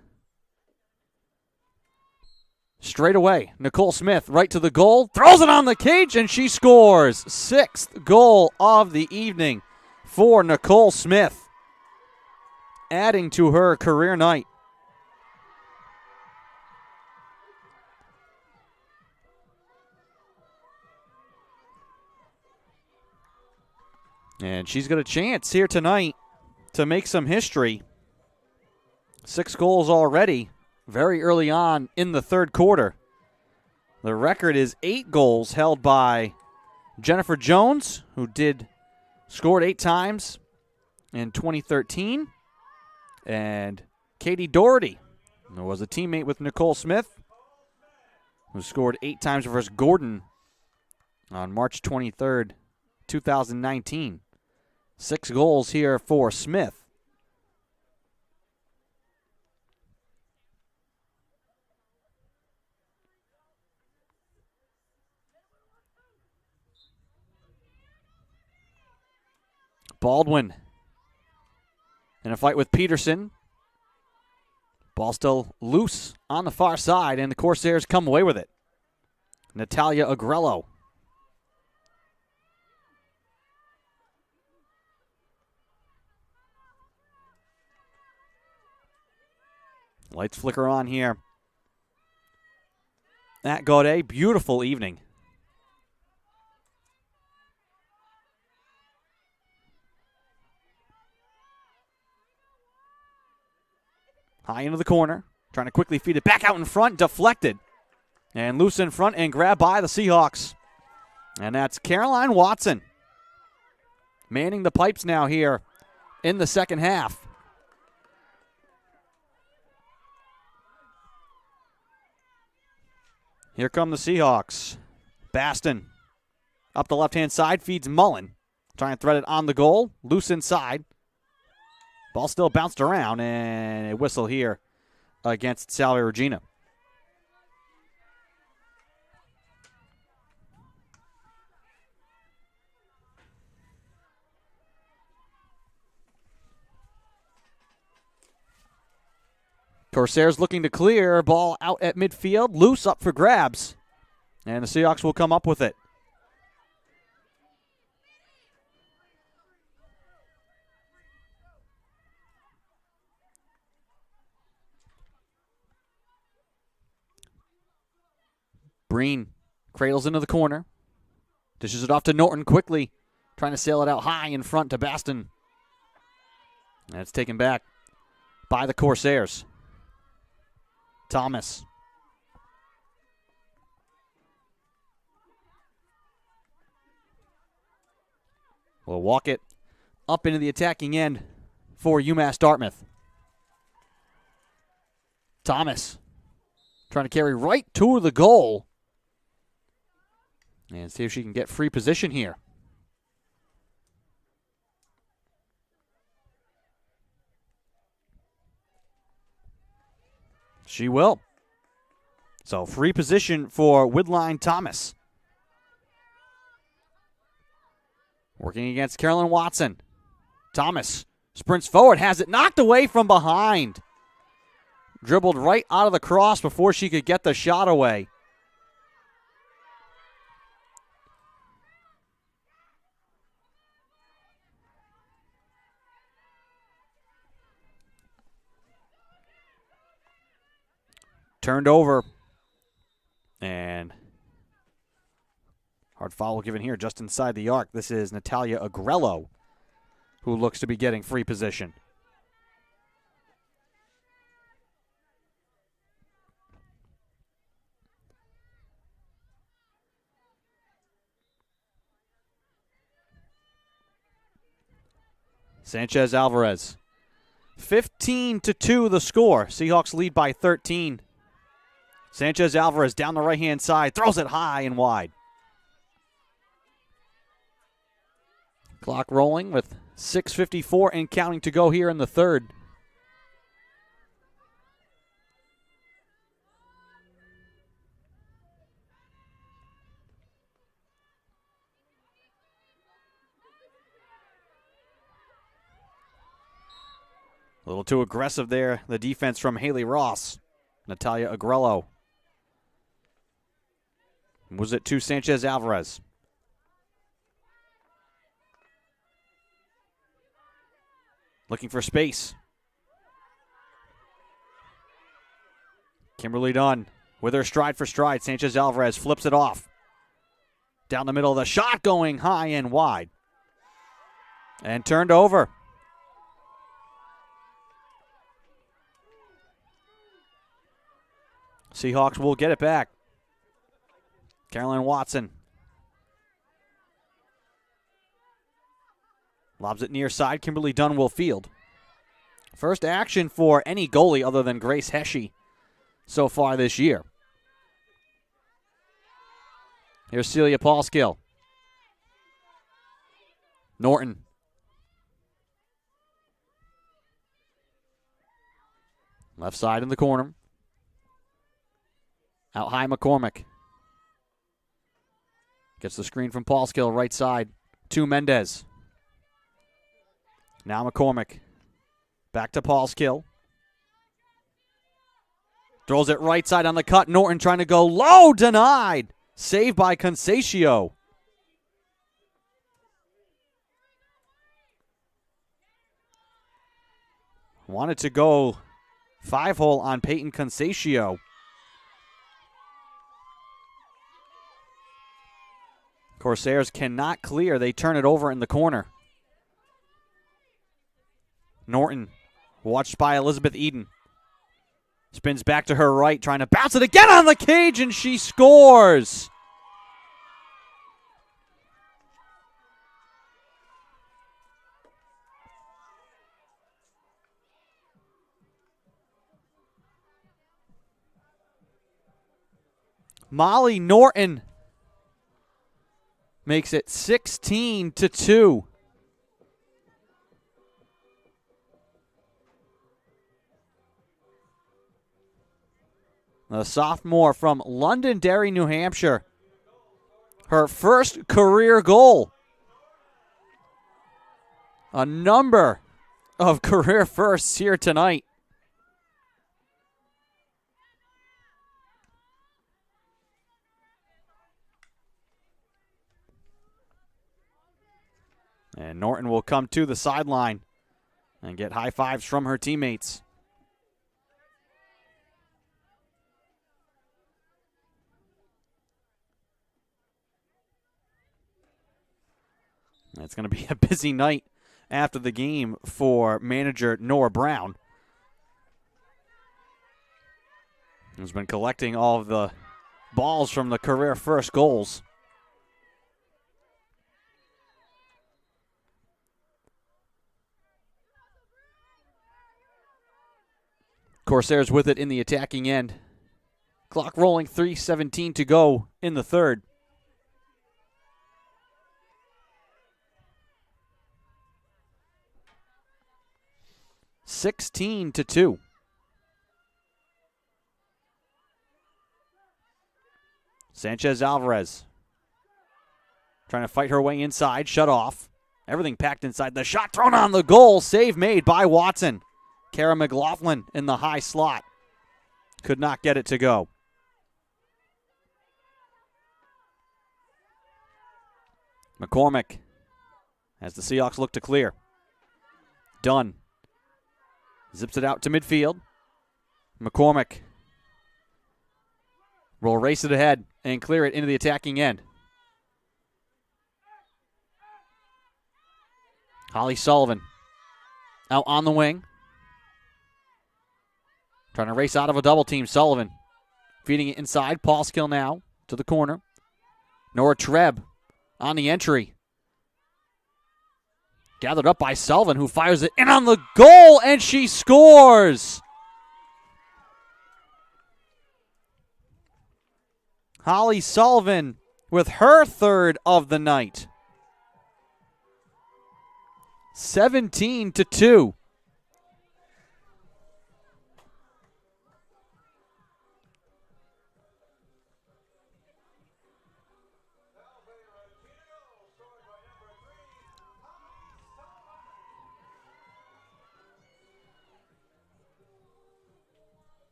Straight away, Nicole Smith right to the goal. Throws it on the cage and she scores. 6th goal of the evening for Nicole Smith. Adding to her career night. And she's got a chance here tonight to make some history. 6 goals already very early on in the third quarter. The record is 8 goals held by Jennifer Jones, who scored 8 times in 2013. And Katie Doherty, who was a teammate with Nicole Smith, who scored 8 times versus Gordon on March 23rd, 2019. 6 goals here for Smith. Baldwin in a fight with Peterson. Ball still loose on the far side, and the Corsairs come away with it. Natalia Agrello. Lights flicker on here at Gaudet. Beautiful evening. High into the corner. Trying to quickly feed it back out in front. Deflected. And loose in front and grabbed by the Seahawks. And that's Caroline Watson manning the pipes now here in the second half. Here come the Seahawks. Baston up the left-hand side, feeds Mullen. Trying to thread it on the goal. Loose inside. Ball still bounced around, and a whistle here against Salve Regina. Corsairs looking to clear. Ball out at midfield. Loose up for grabs. And the Seahawks will come up with it. Breen cradles into the corner. Dishes it off to Norton quickly. Trying to sail it out high in front to Baston. And it's taken back by the Corsairs. Thomas. Will walk it up into the attacking end for UMass Dartmouth. Thomas trying to carry right to the goal. And see if she can get free position here. She will. So free position for Widline Thomas. Working against Carolyn Watson. Thomas sprints forward, has it knocked away from behind. Dribbled right out of the cross before she could get the shot away. Turned over. And hard foul given here just inside the arc. This is Natalia Agrello, who looks to be getting free position. Sanchez Alvarez. 15-2 the score. Seahawks lead by 13. Sanchez Alvarez down the right-hand side. Throws it high and wide. Clock rolling with 6:54 and counting to go here in the third. A little too aggressive there, the defense from Haley Ross. Natalia Agrello. Was it to Sanchez Alvarez? Looking for space. Kimberly Dunn with her stride for stride. Sanchez Alvarez flips it off. Down the middle of the shot, going high and wide. And turned over. Seahawks will get it back. Caroline Watson. Lobs it near side. Kimberly Dunn will field. First action for any goalie other than Grace Heshy so far this year. Here's Celia Paulskill. Norton. Left side in the corner. Out high, McCormick. Gets the screen from Paulskill, right side to Mendez. Now McCormick. Back to Paulskill. Throws it right side on the cut. Norton trying to go low, denied. Saved by Concesio. Wanted to go 5-hole on Peyton Concesio. Corsairs cannot clear. They turn it over in the corner. Norton, watched by Elizabeth Eden. Spins back to her right, trying to bounce it again on the cage, and she scores. Molly Norton makes it 16-2. The sophomore from Londonderry, New Hampshire. Her first career goal. A number of career firsts here tonight. And Norton will come to the sideline and get high fives from her teammates. It's going to be a busy night after the game for manager Nora Brown, who's been collecting all of the balls from the career first goals. Corsairs with it in the attacking end. Clock rolling, 3:17 to go in the third. (16-2). Sanchez Alvarez trying to fight her way inside, shut off. Everything packed inside. The shot thrown on the goal. Save made by Watson. Kara McLaughlin in the high slot. Could not get it to go. McCormick as the Seahawks look to clear. Dunn zips it out to midfield. McCormick will race it ahead and clear it into the attacking end. Holly Sullivan out on the wing. Trying to race out of a double team. Sullivan feeding it inside. Paulskill now to the corner. Nora Trebb on the entry. Gathered up by Sullivan, who fires it in on the goal, and she scores. Holly Sullivan with her third of the night. 17-2.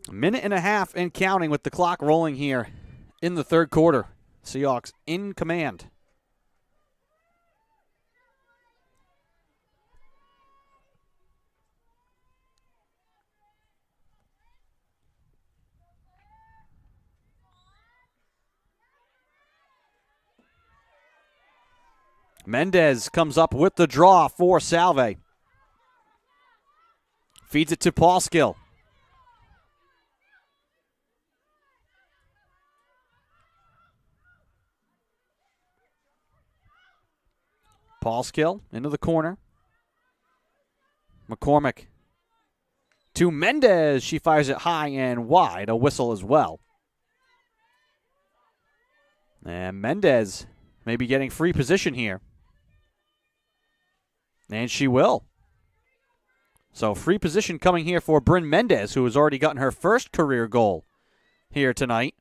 A minute and a half and counting with the clock rolling here in the third quarter. Seahawks in command. Mendez comes up with the draw for Salve. Feeds it to Paulskill. Paulskill into the corner. McCormick to Mendez. She fires it high and wide. A whistle as well. And Mendez may be getting free position here. And she will. So free position coming here for Bryn Mendez, who has already gotten her first career goal here tonight.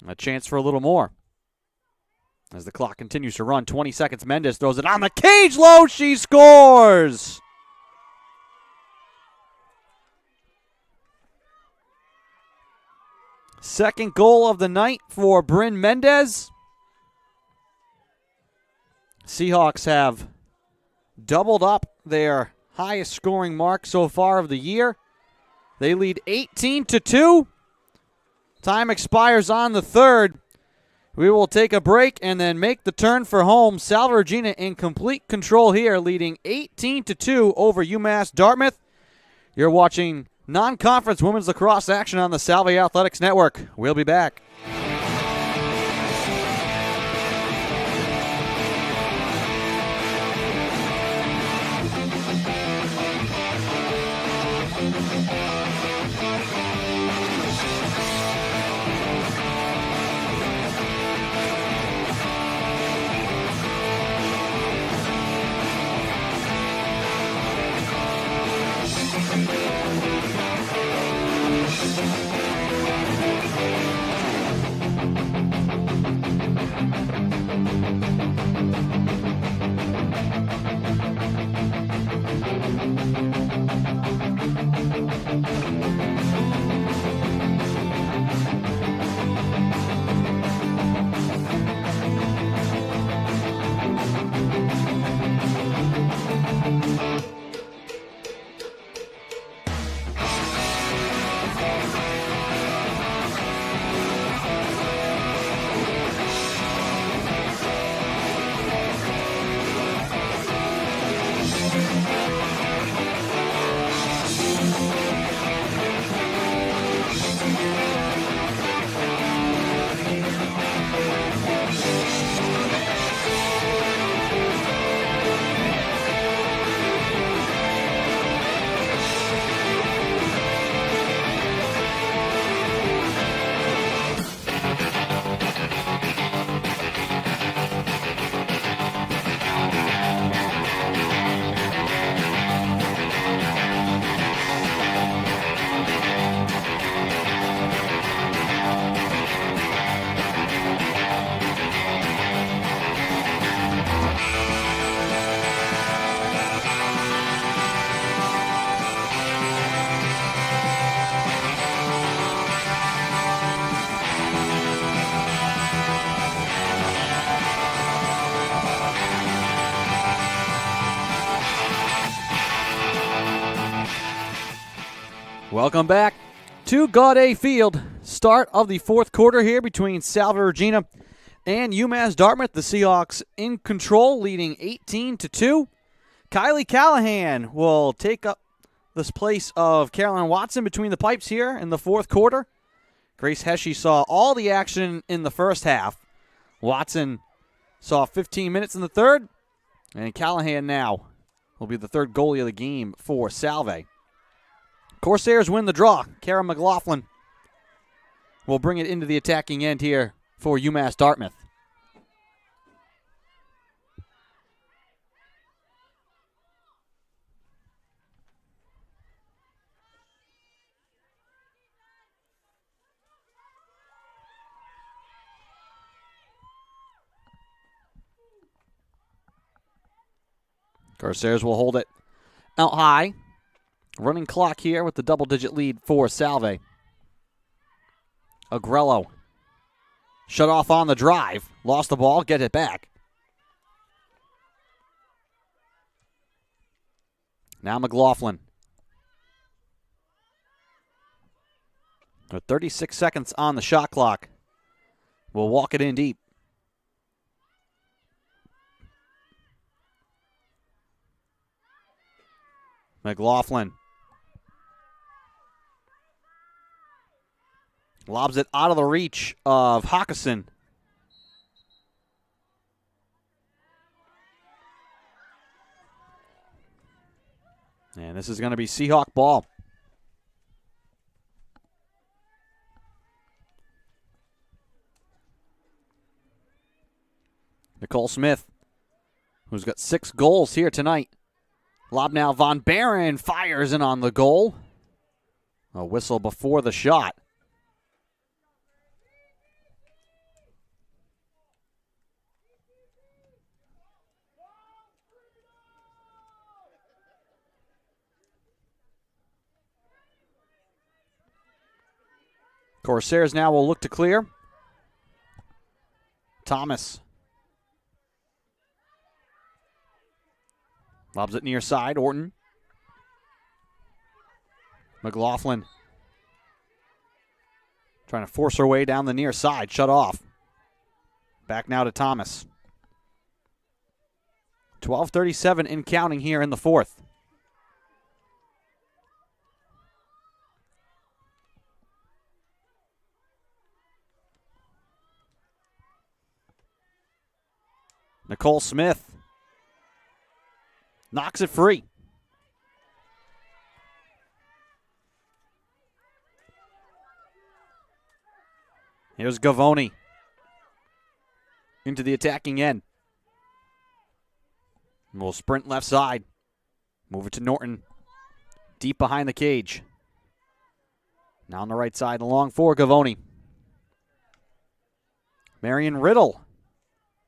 A chance for a little more. As the clock continues to run, 20 seconds, Mendez throws it on the cage low. She scores! Second goal of the night for Bryn Mendez. Seahawks have doubled up their highest scoring mark so far of the year. They lead 18-2. Time expires on the third. We will take a break and then make the turn for home. Salve Regina in complete control here, leading 18-2 over UMass Dartmouth. You're watching non-conference women's lacrosse action on the Salve Athletics Network. We'll be back. Welcome back to Gaudet Field. Start of the fourth quarter here between Salve Regina and UMass Dartmouth. The Seahawks in control, leading 18-2. Kylie Callahan will take up this place of Carolyn Watson between the pipes here in the fourth quarter. Grace Heshe saw all the action in the first half. Watson saw 15 minutes in the third. And Callahan now will be the third goalie of the game for Salve. Corsairs win the draw. Kara McLaughlin will bring it into the attacking end here for UMass Dartmouth. Corsairs will hold it out high. Running clock here with the double-digit lead for Salve. Agrello shut off on the drive. Lost the ball, get it back. Now McLaughlin. With 36 seconds on the shot clock. We'll walk it in deep. McLaughlin lobs it out of the reach of Hawkinson. And this is going to be Seahawk ball. Nicole Smith, who's got 6 goals here tonight. Lob now, Von Barron fires in on the goal. A whistle before the shot. Corsairs now will look to clear. Thomas. Lobs it near side. Orton. McLaughlin. Trying to force her way down the near side. Shut off. Back now to Thomas. 12:37 in counting here in the fourth. Nicole Smith knocks it free. Here's Gavoni into the attacking end. We'll sprint left side. Move it to Norton. Deep behind the cage. Now on the right side, along for Gavoni. Marion Riddle,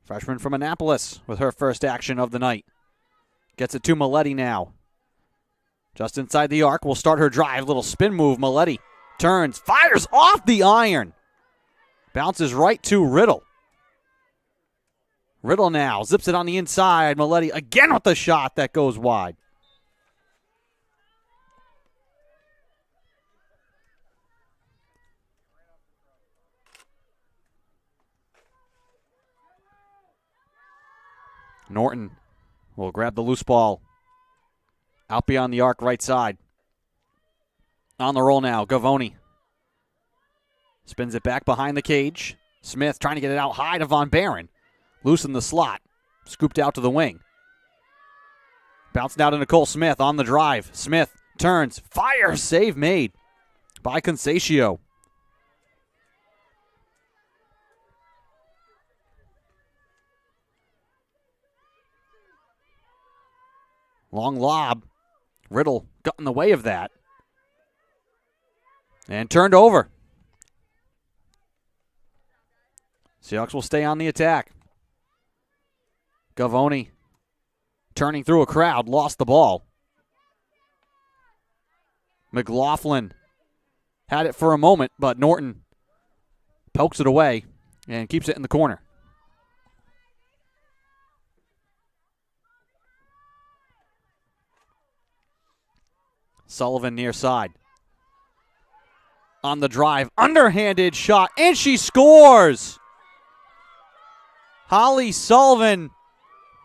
freshman from Annapolis, with her first action of the night. Gets it to Maletti now. Just inside the arc, will start her drive. Little spin move. Maletti turns, fires off the iron. Bounces right to Riddle. Riddle now zips it on the inside. Maletti again with the shot that goes wide. Norton will grab the loose ball. Out beyond the arc, right side. On the roll now, Gavoni. Spins it back behind the cage. Smith trying to get it out high to Von Barron. Loose in the slot. Scooped out to the wing. Bounced out to Nicole Smith on the drive. Smith turns. Fire. Save made by Concesio. Long lob. Riddle got in the way of that. And turned over. Seahawks will stay on the attack. Gavoni turning through a crowd, lost the ball. McLaughlin had it for a moment, but Norton pokes it away and keeps it in the corner. Sullivan near side. On the drive, underhanded shot, and she scores! Holly Sullivan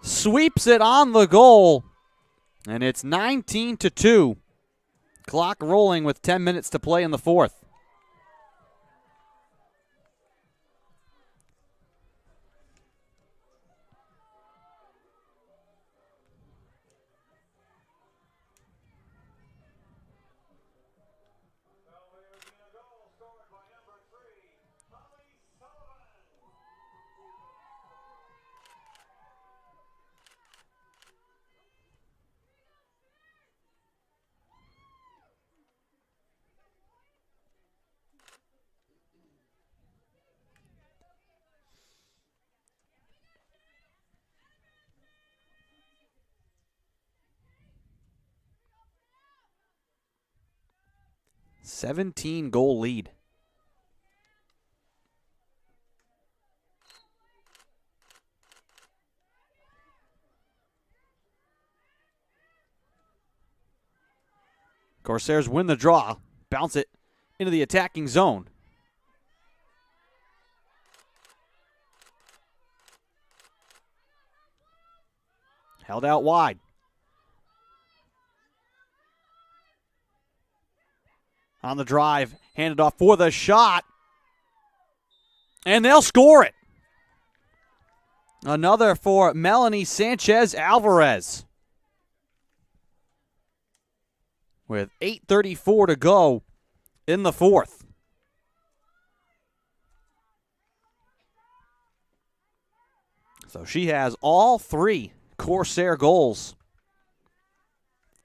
sweeps it on the goal, and it's 19-2. Clock rolling with 10 minutes to play in the fourth. Goal lead. Corsairs win the draw, bounce it into the attacking zone. Held out wide. On the drive, handed off for the shot. And they'll score it. Another for Melanie Sanchez-Alvarez. With 8:34 to go in the fourth. So she has all three Corsair goals.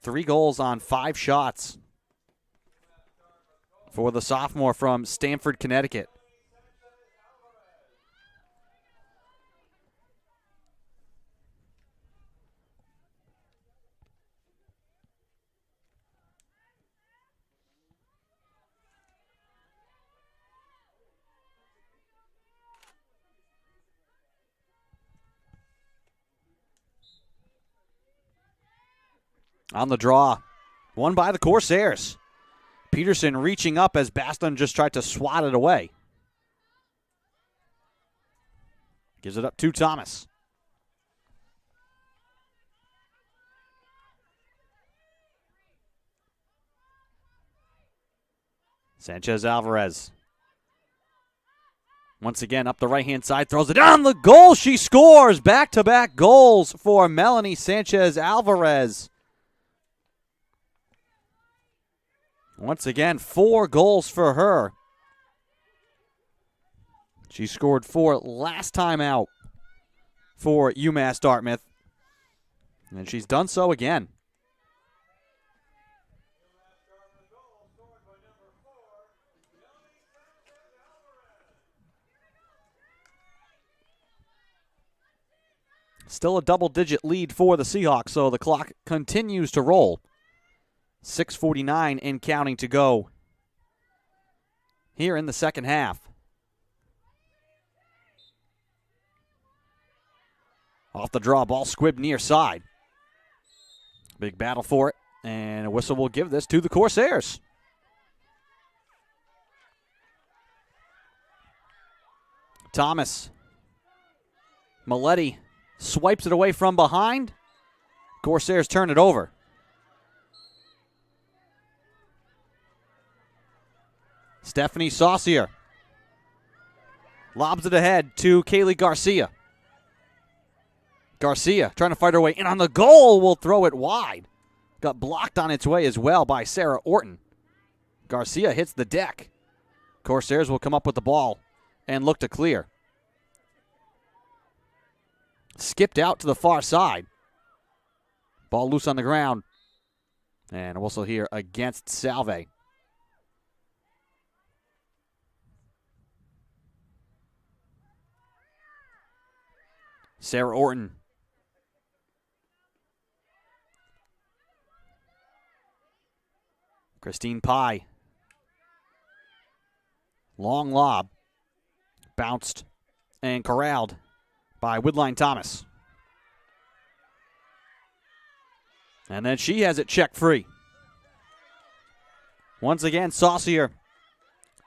3 goals on 5 shots for the sophomore from Stamford, Connecticut. On the draw, won by the Corsairs. Peterson reaching up as Baston just tried to swat it away. Gives it up to Thomas. Sanchez Alvarez. Once again, up the right-hand side, throws it down the goal. She scores. Back-to-back goals for Melanie Sanchez Alvarez. Once again, 4 goals for her. She scored 4 last time out for UMass Dartmouth. And she's done so again. Still a double-digit lead for the Seahawks, so the clock continues to roll. 6:49 and counting to go here in the second half. Off the draw, ball squibbed near side. Big battle for it, and a whistle will give this to the Corsairs. Thomas. Maletti swipes it away from behind. Corsairs turn it over. Stephanie Saucier lobs it ahead to Kaylee Garcia. Garcia trying to fight her way in on the goal, will throw it wide. Got blocked on its way as well by Sarah Orton. Garcia hits the deck. Corsairs will come up with the ball and look to clear. Skipped out to the far side. Ball loose on the ground. And a whistle here against Salve. Sarah Orton. Christine Pye. Long lob. Bounced and corralled by Woodline Thomas. And then she has it checked free. Once again, Saucier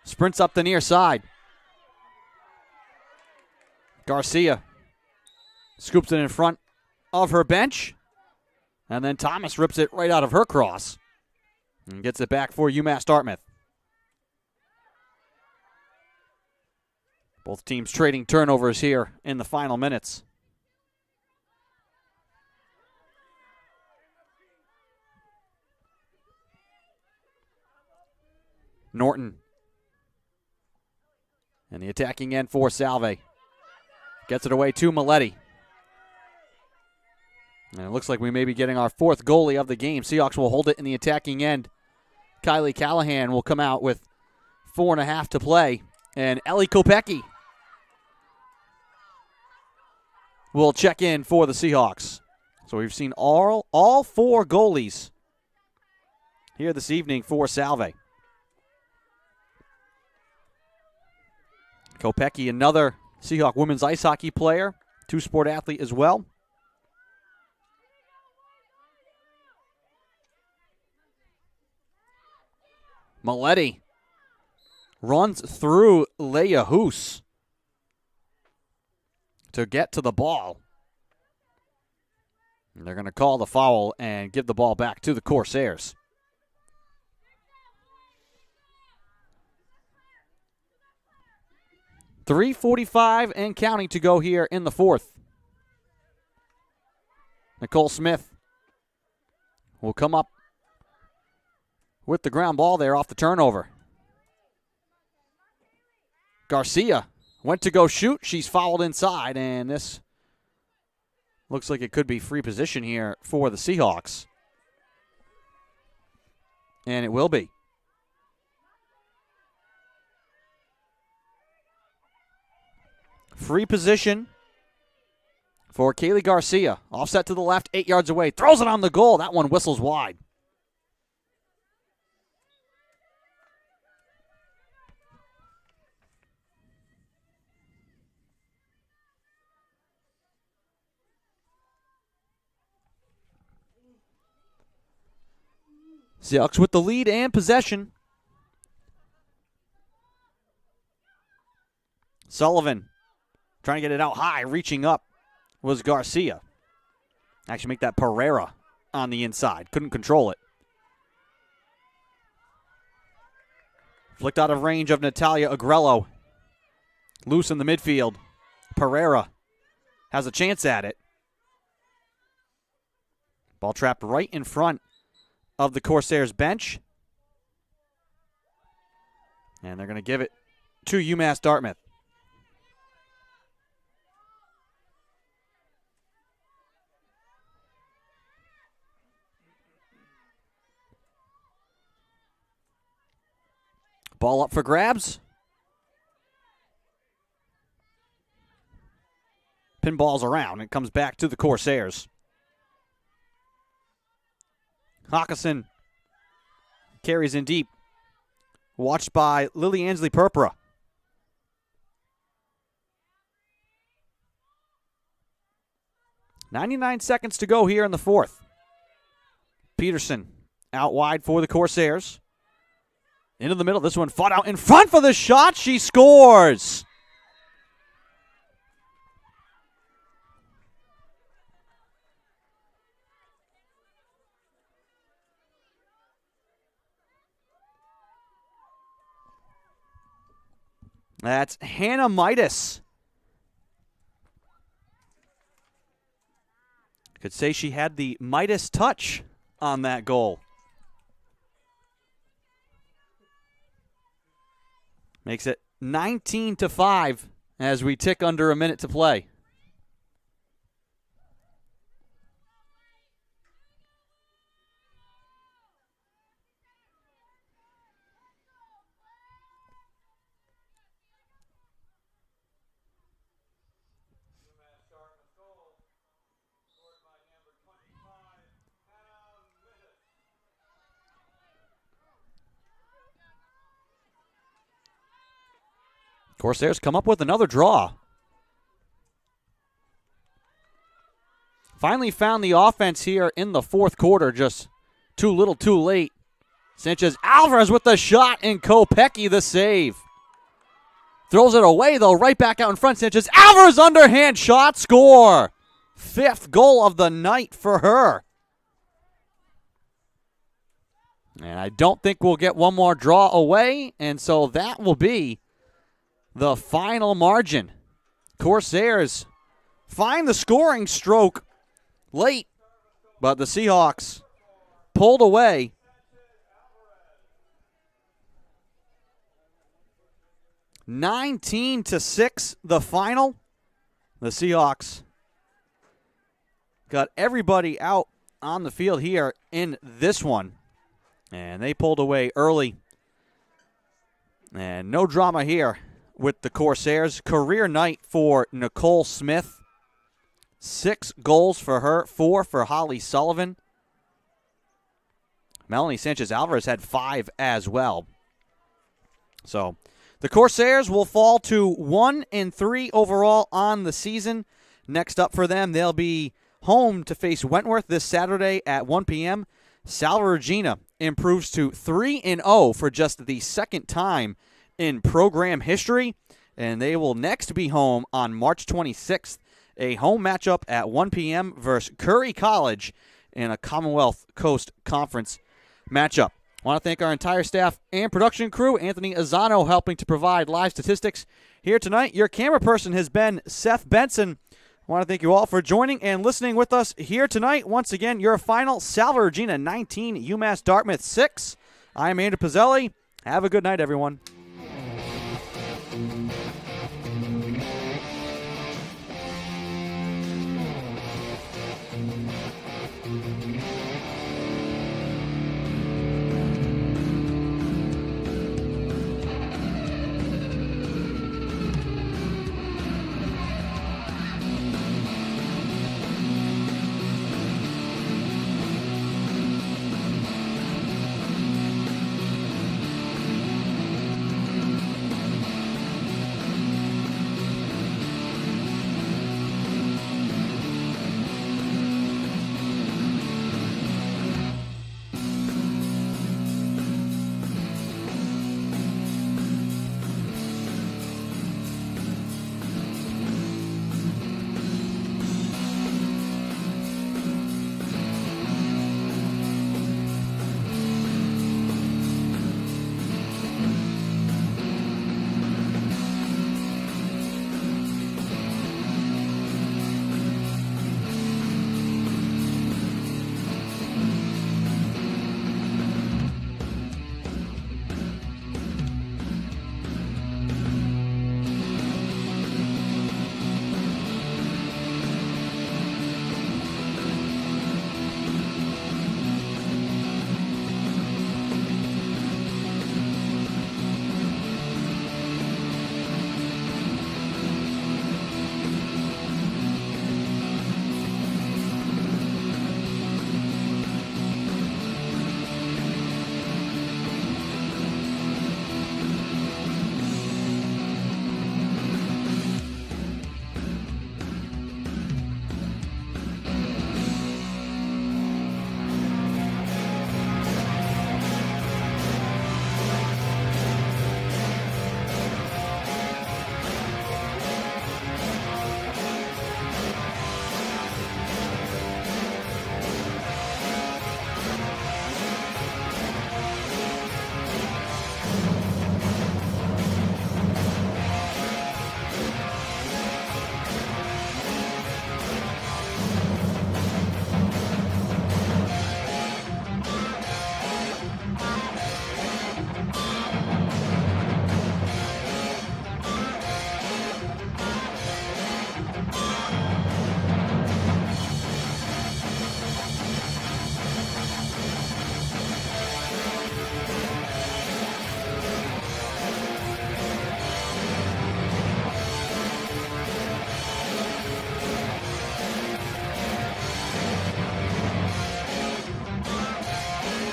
sprints up the near side. Garcia scoops it in front of her bench. And then Thomas rips it right out of her cross and gets it back for UMass Dartmouth. Both teams trading turnovers here in the final minutes. Norton. And the attacking end for Salve. Gets it away to Maletti. And it looks like we may be getting our 4th goalie of the game. Seahawks will hold it in the attacking end. Kylie Callahan will come out with 4.5 to play. And Ellie Kopecki will check in for the Seahawks. So we've seen all 4 goalies here this evening for Salve. Kopecki, another Seahawk women's ice hockey player, 2-sport athlete as well. Maletti runs through Leia Hoos to get to the ball. And they're going to call the foul and give the ball back to the Corsairs. .345 and counting to go here in the 4th. Nicole Smith will come up with the ground ball there off the turnover. Garcia went to go shoot. She's fouled inside, and this looks like it could be free position here for the Seahawks. And it will be. Free position for Kaylee Garcia. Offset to the left, 8 yards away. Throws it on the goal. That one whistles wide. Seahawks with the lead and possession. Sullivan trying to get it out high. Reaching up was Garcia. Actually make that Pereira on the inside. Couldn't control it. Flicked out of range of Natalia Agrello. Loose in the midfield. Pereira has a chance at it. Ball trapped right in front of the Corsairs bench. And they're going to give it to UMass Dartmouth. Ball up for grabs. Pinballs around. It comes back to the Corsairs. Hawkinson carries in deep. Watched by Lily Ansley Purpura. .99 seconds to go here in the fourth. Peterson out wide for the Corsairs. Into the middle. This one fought out in front for the shot. She scores. That's Hannah Midas. Could say she had the Midas touch on that goal. Makes it 19-5 as we tick under a minute to play. Corsairs come up with another draw. Finally found the offense here in the fourth quarter, just too little too late. Sanchez Alvarez with the shot and Kopecky the save. Throws it away though, right back out in front. Sanchez Alvarez underhand shot, score. Fifth goal of the night for her. And I don't think we'll get one more draw away, and so that will be the final margin. Corsairs find the scoring stroke late, but the Seahawks pulled away. (19-6) the final. The Seahawks got everybody out on the field here in this one, and they pulled away early. And no drama here with the Corsairs. Career night for Nicole Smith. 6 goals for her, 4 for Holly Sullivan. Melanie Sanchez-Alvarez had 5 as well. So the Corsairs will fall to 1-3 overall on the season. Next up for them, they'll be home to face Wentworth this Saturday at 1 p.m. Salve Regina improves to 3-0 for just the second time in program history, and they will next be home on March 26th, a home matchup at 1 p.m. versus Curry College in a Commonwealth Coast Conference matchup. I want to thank our entire staff and production crew, Anthony Azzano helping to provide live statistics here tonight. Your camera person has been Seth Benson. I want to thank you all for joining and listening with us here tonight. Once again, your final Salve Regina 19, UMass Dartmouth 6. I'm Andrew Pizzelli. Have a good night, everyone.